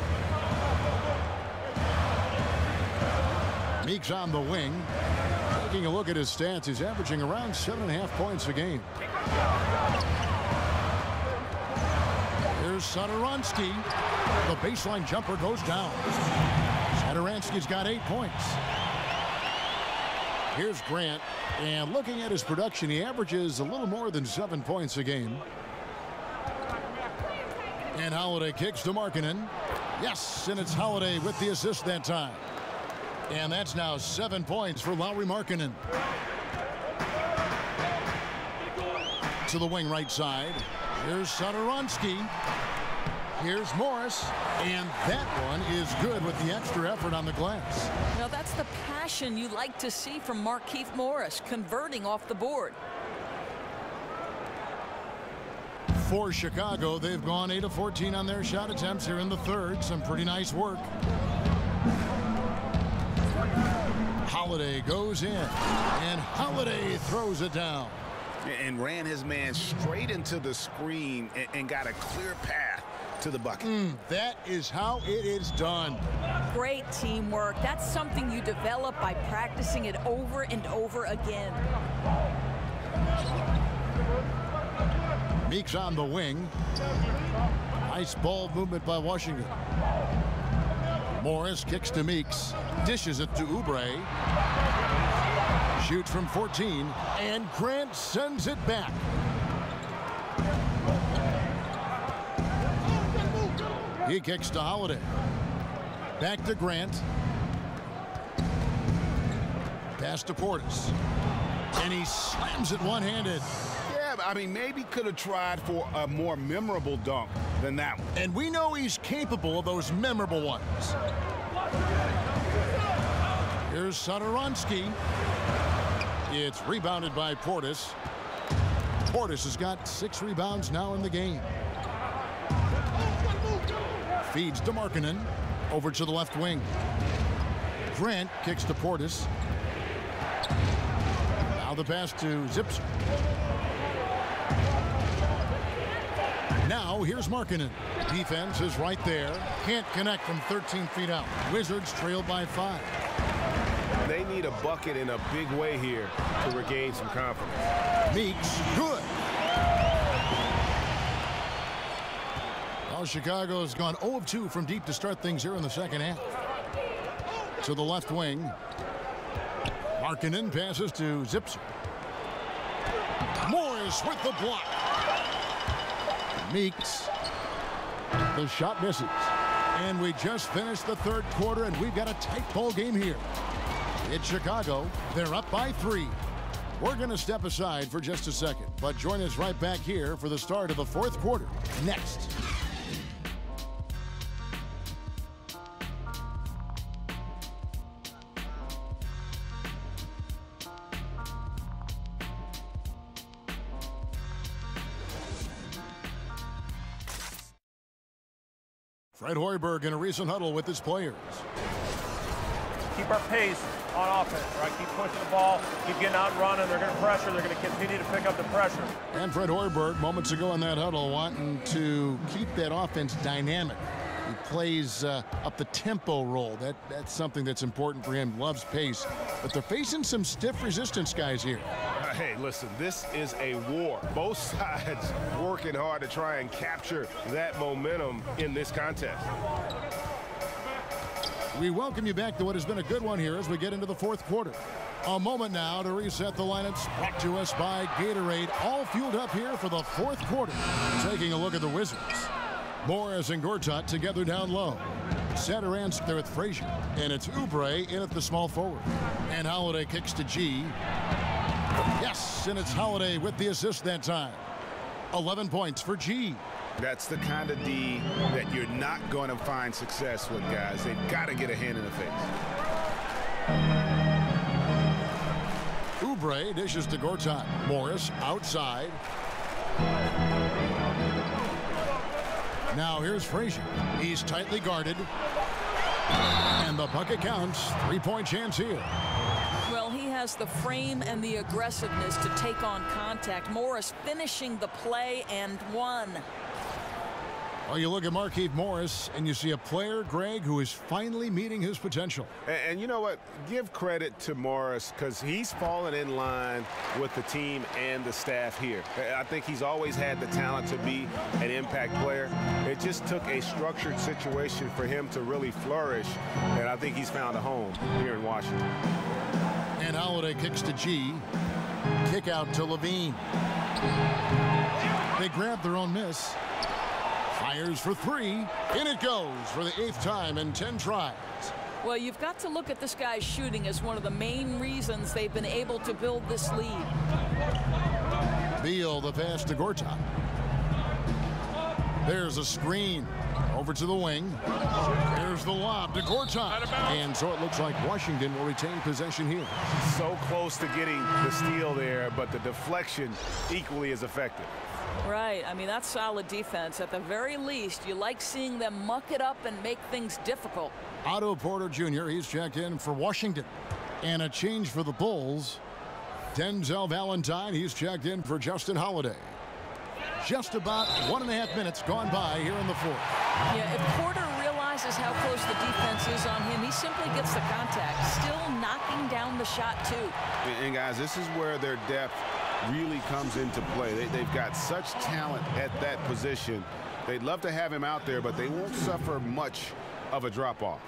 Meeks on the wing. Taking a look at his stats, he's averaging around 7.5 points a game. Here's Satoransky. The baseline jumper goes down. Satoransky's got 8 points. Here's Grant. And looking at his production, he averages a little more than 7 points a game. And Holiday kicks to Markkanen. Yes, and it's Holiday with the assist that time. And that's now 7 points for Lauri Markkanen. To the wing right side. Here's Satoransky. Here's Morris. And that one is good with the extra effort on the glass.
Now that's the passion you like to see from Markieff Morris, converting off the board.
For Chicago, they've gone 8 of 14 on their shot attempts here in the third. Some pretty nice work. Holiday goes in, and Holiday throws it down.
And ran his man straight into the screen and got a clear path to the bucket.
That is how it is done.
Great teamwork. That's something you develop by practicing it over and over again.
Meeks on the wing. Nice ball movement by Washington. Morris kicks to Meeks. Dishes it to Oubre. Shoots from 14. And Grant sends it back. He kicks to Holiday. Back to Grant. Pass to Portis. And he slams it one-handed.
Yeah, I mean, maybe could have tried for a more memorable dunk than that one.
And we know he's capable of those memorable ones. Here's Satoransky. It's rebounded by Portis. Portis has got 6 rebounds now in the game. Feeds to Markkanen. Over to the left wing. Grant kicks to Portis. Now the pass to Zipser. Now here's Markkanen. Defense is right there. Can't connect from 13 feet out. Wizards trailed by 5.
They need a bucket in a big way here to regain some confidence.
Meeks, good. Well, Chicago has gone 0 of 2 from deep to start things here in the second half. To the left wing. Markkanen passes to Zipser. Morris with the block. Meeks. The shot misses. And we just finished the third quarter, and we've got a tight ball game here. It's Chicago. They're up by 3. We're going to step aside for just a second, but join us right back here for the start of the fourth quarter. Next. Fred Hoiberg in a recent huddle with his players.
Keep our pace on offense, right? Keep pushing the ball, keep getting out and running. They're going to pressure. They're going to continue to pick up the pressure.
And Fred Hoiberg, moments ago in that huddle, wanting to keep that offense dynamic. He plays up the tempo role. That's something that's important for him. Loves pace. But they're facing some stiff resistance guys here.
Hey, listen, this is a war. Both sides working hard to try and capture that momentum in this contest.
We welcome you back to what has been a good one here as we get into the fourth quarter. A moment now to reset the lineups, brought to us by Gatorade, all fueled up here for the fourth quarter. Taking a look at the Wizards. Morris and Gortat together down low. Satoransky there with Frazier. And it's Oubre in at the small forward. And Holiday kicks to G. Yes, and it's Holiday with the assist that time. 11 points for G.
That's the kind of D that you're not going to find success with, guys. They've got to get a hand in the face.
Oubre dishes to Gortat. Morris outside. Now here's Frazier. He's tightly guarded. And the bucket counts. 3-point chance here.
Well, he has the frame and the aggressiveness to take on contact. Morris finishing the play and one.
Well, you look at Markieff Morris, and you see a player, Greg, who is finally meeting his potential.
And you know what? Give credit to Morris because he's fallen in line with the team and the staff here. I think he's always had the talent to be an impact player. It just took a structured situation for him to really flourish, and I think he's found a home here in Washington.
And Holiday kicks to G. Kick out to Levine. They grab their own miss. Fires for 3. In it goes for the 8th time in 10 tries.
Well, you've got to look at this guy's shooting as one of the main reasons they've been able to build this lead.
Beal, the pass to Gortat. There's a screen. Over to the wing. There's the lob to Gortat. And so it looks like Washington will retain possession here.
So close to getting the steal there, but the deflection equally as effective.
Right. I mean, that's solid defense. At the very least, you like seeing them muck it up and make things difficult.
Otto Porter Jr., he's checked in for Washington. And a change for the Bulls. Denzel Valentine, he's checked in for Justin Holiday. Just about 1.5 minutes gone by here in the fourth.
Yeah, if Porter realizes how close the defense is on him, he simply gets the contact, still knocking down the shot too.
And guys, this is where their depth really comes into play. They've got such talent at that position. They'd love to have him out there, but they won't suffer much of a drop-off.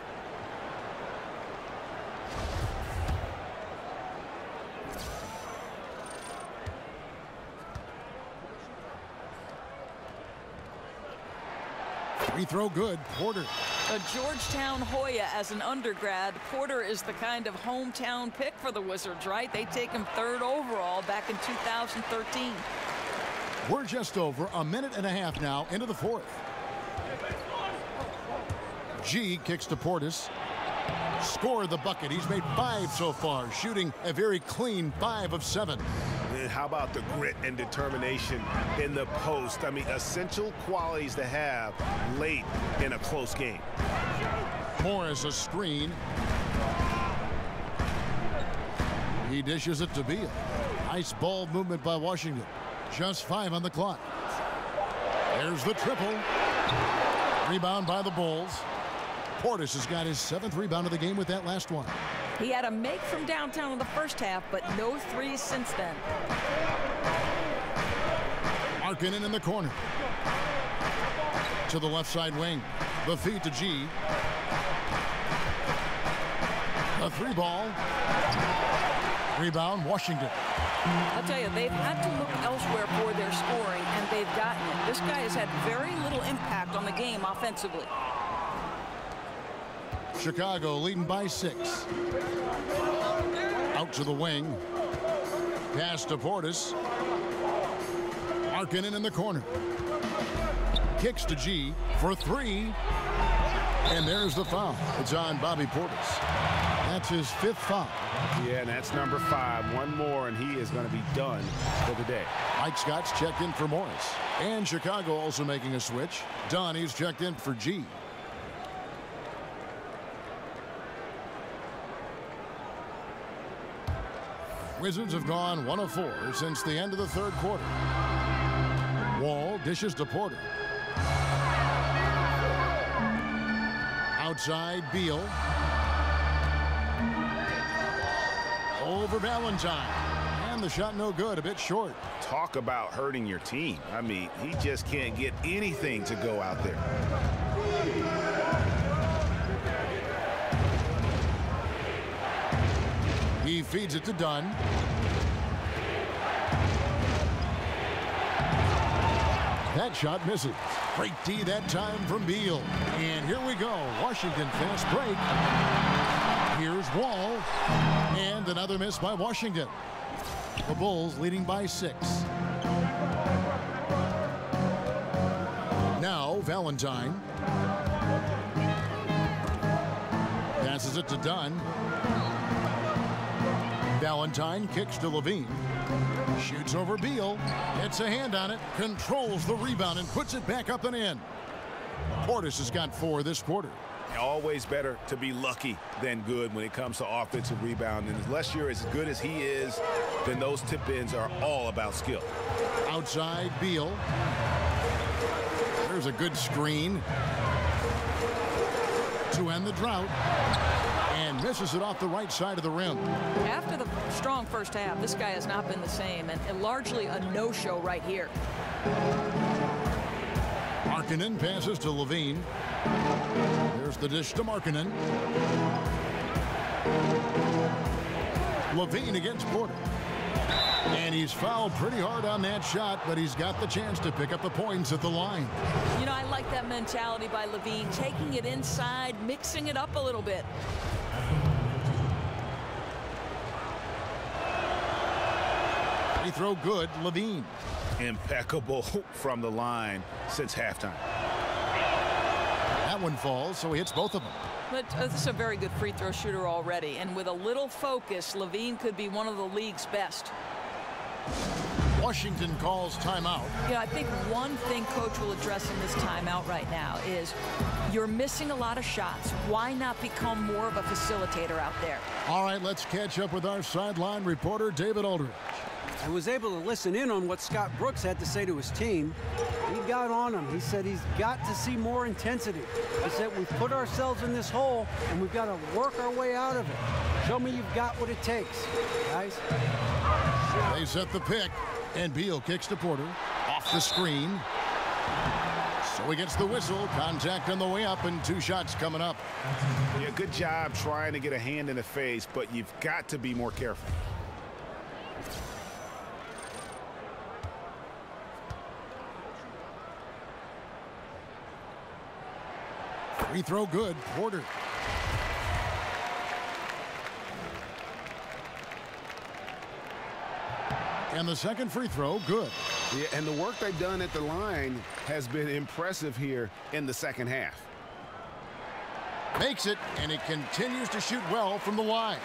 Free throw good. Porter.
A Georgetown Hoya as an undergrad. Porter is the kind of hometown pick for the Wizards, right? They take him 3rd overall back in 2013.
We're just over 1.5 minutes now into the fourth. G kicks to Portis. Scored the bucket. He's made 5 so far, shooting a very clean 5 of 7.
And how about the grit and determination in the post? I mean, essential qualities to have late in a close game.
Morris a screen. He dishes it to Beal. Nice ball movement by Washington. Just 5 on the clock. There's the triple. Rebound by the Bulls. Portis has got his 7th rebound of the game with that last one.
He had a make from downtown in the first half, but no threes since then.
Markkanen in the corner. To the left side wing. The feed to G. A 3 ball. Rebound, Washington.
I'll tell you, they've had to look elsewhere for their scoring, and they've gotten it. This guy has had very little impact on the game offensively.
Chicago leading by 6. Out to the wing. Pass to Portis. Markkanen in the corner. Kicks to G for 3. And there's the foul. It's on Bobby Portis. That's his 5th foul.
Yeah, and that's number 5. One more, and he is going to be done for the day.
Mike Scott's checked in for Morris. And Chicago also making a switch. Donnie's checked in for G. Wizards have gone 1 of 4 since the end of the 3rd quarter. Wall dishes to Porter. Outside, Beal. Over Valentine. And the shot no good, a bit short.
Talk about hurting your team. I mean, he just can't get anything to go out there.
He feeds it to Dunn. That shot misses. Great D that time from Beal. And here we go. Washington fast break. Here's Wall. And another miss by Washington. The Bulls leading by 6. Now Valentine. Passes it to Dunn. Valentine kicks to Levine. Shoots over Beal. Gets a hand on it. Controls the rebound and puts it back up and in. Portis has got 4 this quarter.
Always better to be lucky than good when it comes to offensive rebound. And unless you're as good as he is, then those tip-ins are all about skill.
Outside, Beal. There's a good screen to end the drought. And misses it off the right side of the rim.
After the strong first half, this guy has not been the same, and largely a no-show right here.
Markkanen passes to Levine. There's the dish to Markkanen. Levine against Porter. And he's fouled pretty hard on that shot, but he's got the chance to pick up the points at the line.
You know, I like that mentality by LaVine, taking it inside, mixing it up a little bit.
Free throw good, LaVine.
Impeccable from the line since halftime.
That one falls, so he hits both of them.
But this is a very good free throw shooter already, and with a little focus, LaVine could be one of the league's best.
Washington calls timeout.
You know, I think one thing Coach will address in this timeout right now is you're missing a lot of shots. Why not become more of a facilitator out there?
All right, let's catch up with our sideline reporter, David Aldridge.
I was able to listen in on what Scott Brooks had to say to his team. He got on him. He said he's got to see more intensity. He said we've put ourselves in this hole and we've got to work our way out of it. Show me you've got what it takes, guys.
They set the pick, and Beal kicks to Porter. Off the screen. So he gets the whistle. Contact on the way up, and 2 shots coming up.
Yeah, good job trying to get a hand in the face, but you've got to be more careful.
Free throw good, Porter. And the second free throw, good.
Yeah, and the work they've done at the line has been impressive here in the second half.
Makes it, and he continues to shoot well from the line.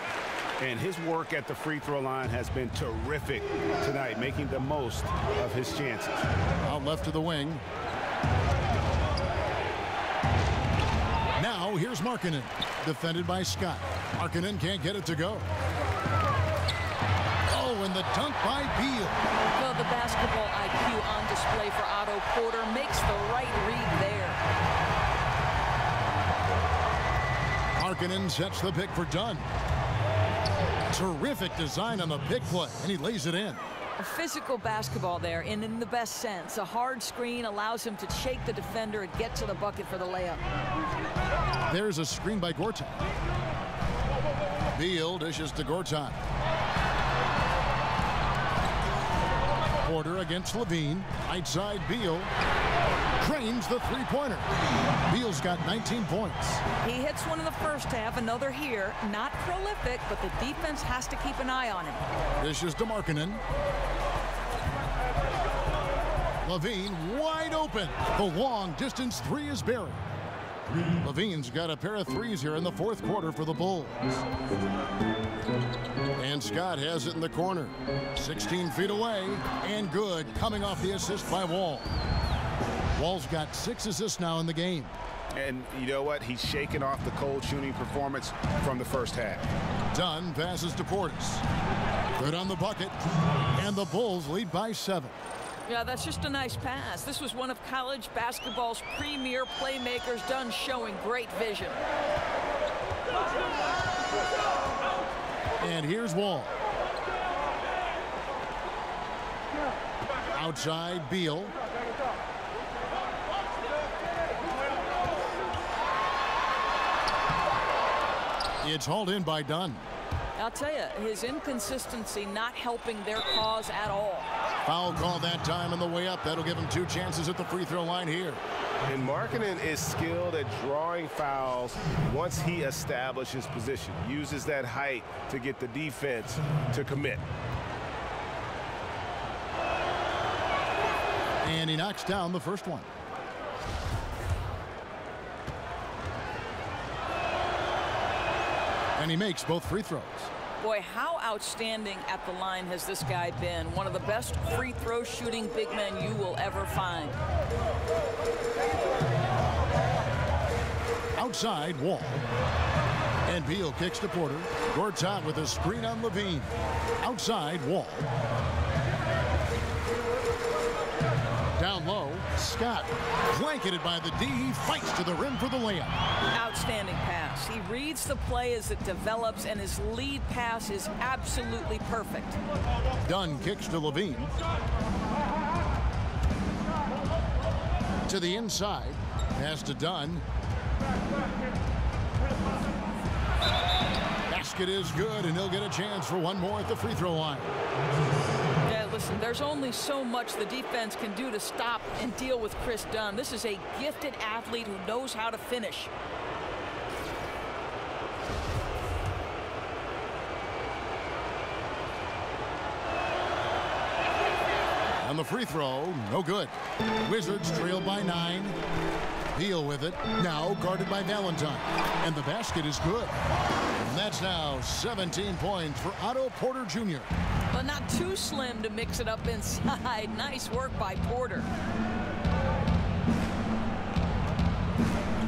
And his work at the free throw line has been terrific tonight, making the most of his chances.
Out left to the wing. Now here's Markkanen, defended by Scott. Markkanen can't get it to go. Oh, and the dunk by Beal.
Well, the basketball IQ on display for Otto Porter makes the right read there.
Markkanen sets the pick for Dunn. Terrific design on the pick play, and he lays it in.
A physical basketball there, and in the best sense. A hard screen allows him to shake the defender and get to the bucket for the layup.
There's a screen by Gortat. Beal dishes to Gortat. Porter against LaVine. Right side, Beal drains the three-pointer. Beal's got 19 points.
He hits one in the first half, another here. Not prolific, but the defense has to keep an eye on him.
Dishes to Markkanen. LaVine wide open. The long-distance three is buried. LaVine's got a pair of threes here in the fourth quarter for the Bulls. And Scott has it in the corner. 16 feet away, and good, coming off the assist by Wall. Wall's got 6 assists now in the game.
And you know what? He's shaking off the cold shooting performance from the first half.
Dunn passes to Portis. Good on the bucket, and the Bulls lead by 7.
Yeah, that's just a nice pass. This was one of college basketball's premier playmakers. Dunn showing great vision.
And here's Wall. Outside, Beal. It's hauled in by Dunn.
I'll tell you, his inconsistency not helping their cause at all.
Foul call that time on the way up. That'll give him 2 chances at the free throw line here.
And Markkanen is skilled at drawing fouls once he establishes position. Uses that height to get the defense to commit.
And he knocks down the first one. And he makes both free throws.
Boy, how outstanding at the line has this guy been. One of the best free throw shooting big men you will ever find.
Outside, Wall. And Beal kicks to Porter. Gortat with a screen on LaVine. Outside, Wall. Down low, Scott. Blanketed by the D. He fights to the rim for the layup.
Outstanding pass. He reads the play as it develops, and his lead pass is absolutely perfect.
Dunn kicks to LaVine. To the inside. Pass to Dunn. Basket is good, and he'll get a chance for one more at the free throw line.
Listen, there's only so much the defense can do to stop and deal with Chris Dunn. This is a gifted athlete who knows how to finish.
And the free throw, no good. Wizards trail by 9. Beal with it, now guarded by Valentine. And the basket is good. And that's now 17 points for Otto Porter Jr.
But not too slim to mix it up inside. Nice work by Porter.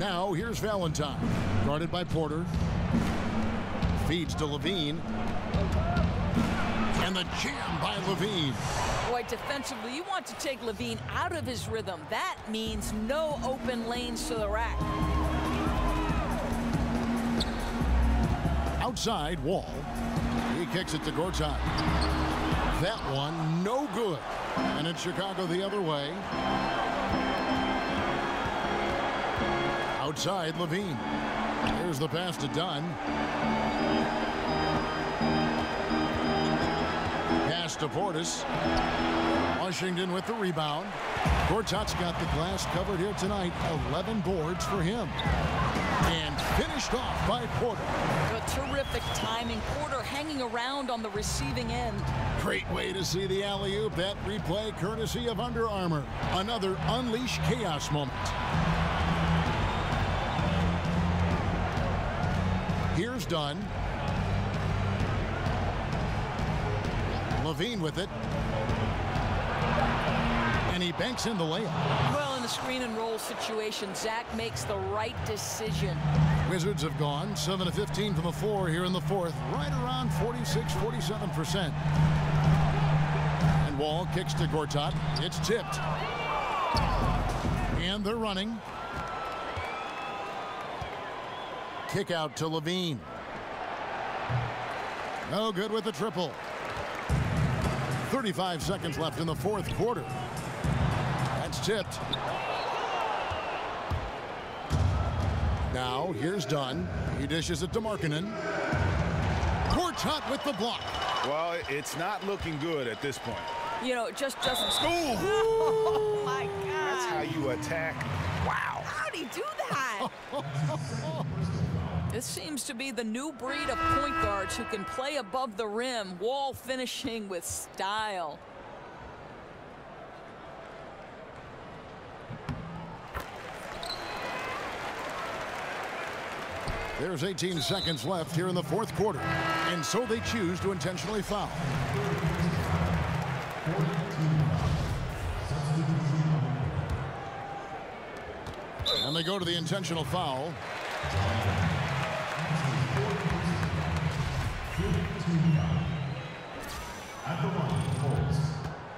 Now here's Valentine, guarded by Porter. Feeds to Levine. And the jam by Levine.
Boy, defensively, you want to take Levine out of his rhythm. That means no open lanes to the rack.
Outside, Wall. He kicks it to Gortat. That one, no good. And it's Chicago the other way. Outside, Levine. Here's the pass to Dunn. Pass to Portis. Washington with the rebound. Gortat's got the glass covered here tonight. 11 boards for him. And finished off by Porter.
A terrific timing. Porter hanging around on the receiving end.
Great way to see the alley-oop. That replay courtesy of Under Armour. Another Unleash Chaos moment. Here's Dunn. Levine with it. And he banks in the layup.
Well, in the screen and roll situation, Zach makes the right decision.
Wizards have gone 7 of 15 from the floor here in the fourth, right around 46-47%. And Wall kicks to Gortat. It's tipped. And they're running. Kick out to Levine. No good with the triple. 35 seconds left in the fourth quarter. That's tipped. Now here's Dunn. He dishes it to Markkanen. Gortat with the block.
Well, it's not looking good at this point.
You know, it just doesn't.
Oh,
my God.
That's how you attack. Wow.
How'd he do that? This seems to be the new breed of point guards who can play above the rim. Wall finishing with style.
There's 18 seconds left here in the fourth quarter. And so they choose to intentionally foul. And they go to the intentional foul.
At the line holds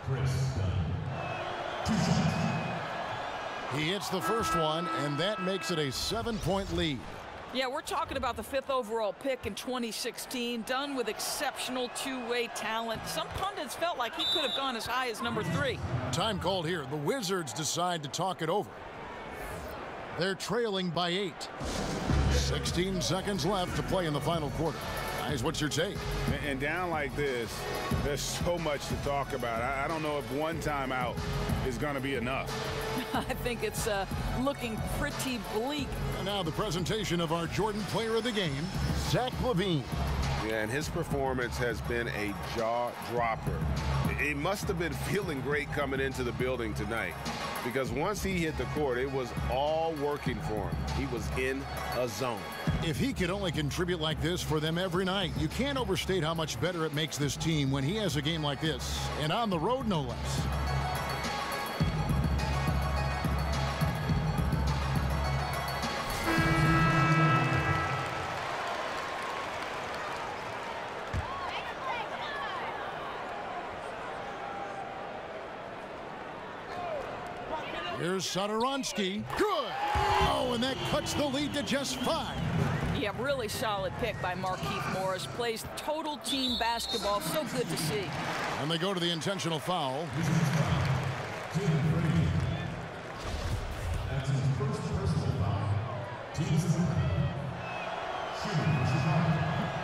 Chris Dunn. 2 shots.
He hits the first one, and that makes it a 7-point lead.
Yeah, we're talking about the 5th overall pick in 2016, Dunn with exceptional two-way talent. Some pundits felt like he could have gone as high as number 3.
Time called here. The Wizards decide to talk it over. They're trailing by 8. 16 seconds left to play in the final quarter. Guys, what's your take?
And down like this, there's so much to talk about. I don't know if one timeout is going to be enough.
I think it's looking pretty bleak.
And now the presentation of our Jordan Player of the Game, Zach LaVine.
Yeah, and his performance has been a jaw-dropper. He must have been feeling great coming into the building tonight, because once he hit the court, it was all working for him. He was in a zone.
If he could only contribute like this for them every night, you can't overstate how much better it makes this team when he has a game like this, and on the road no less. Here's Satoransky. Good. Oh, and that cuts the lead to just 5.
Yeah, really solid pick by Markieff Morris. Plays total team basketball. So good to see.
And they go to the intentional foul.
That's his first personal foul. Team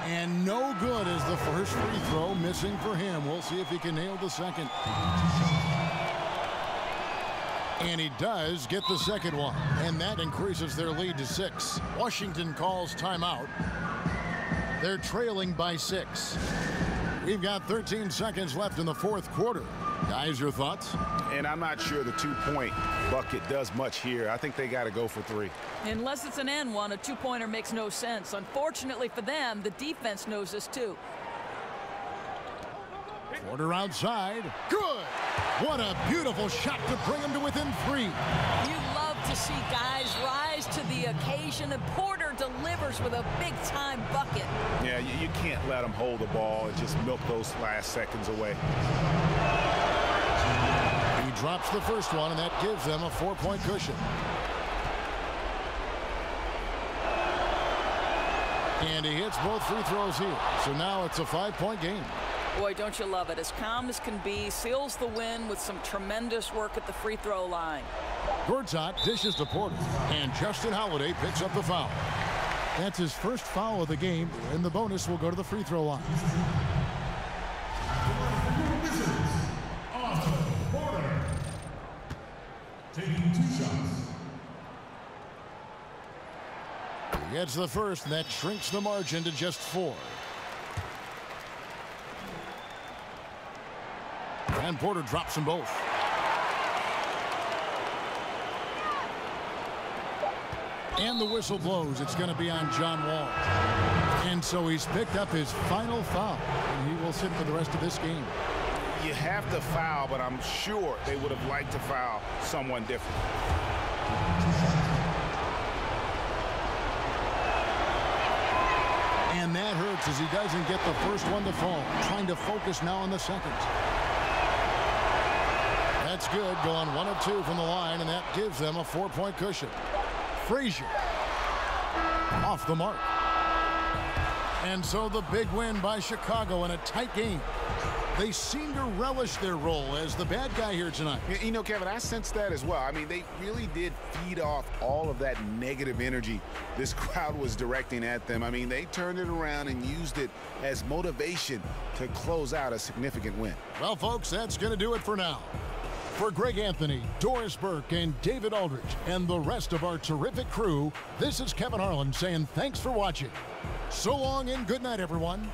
And no no good as the first free throw missing for him. We'll see if he can nail the second. And he does get the second one, and that increases their lead to 6. Washington calls timeout. They're trailing by 6. We've got 13 seconds left in the fourth quarter. Guys, your thoughts?
And I'm not sure the two-point bucket does much here. I think they got to go for 3.
Unless it's an and one, a two-pointer makes no sense. Unfortunately for them, the defense knows this too.
Porter outside. Good. What a beautiful shot to bring him to within 3.
You love to see guys rise to the occasion, and Porter delivers with a big-time bucket.
Yeah, you can't let them hold the ball and just milk those last seconds away.
He drops the first one, and that gives them a 4-point cushion. And he hits both free throws here. So now it's a 5-point game.
Boy, don't you love it. As calm as can be, seals the win with some tremendous work at the free throw line.
Gortat dishes to Porter, and Justin Holiday picks up the foul. That's his first foul of the game, and the bonus will go to the free throw line.
Porter taking 2 shots.
He gets the first, and that shrinks the margin to just 4. And Porter drops them both. And the whistle blows. It's going to be on John Wall. And so he's picked up his final foul, and he will sit for the rest of this game.
You have to foul, but I'm sure they would have liked to foul someone different.
And that hurts as he doesn't get the first one to fall. Trying to focus now on the second. That's good, going 1 of 2 from the line, and that gives them a 4-point cushion. Frazier off the mark. And so the big win by Chicago in a tight game. They seem to relish their role as the bad guy here tonight.
You know, Kevin, I sense that as well. I mean, they really did feed off all of that negative energy this crowd was directing at them. I mean, they turned it around and used it as motivation to close out a significant win.
Well, folks, that's going to do it for now. For Greg Anthony, Doris Burke, and David Aldridge, and the rest of our terrific crew, this is Kevin Harlan saying thanks for watching. So long and good night, everyone.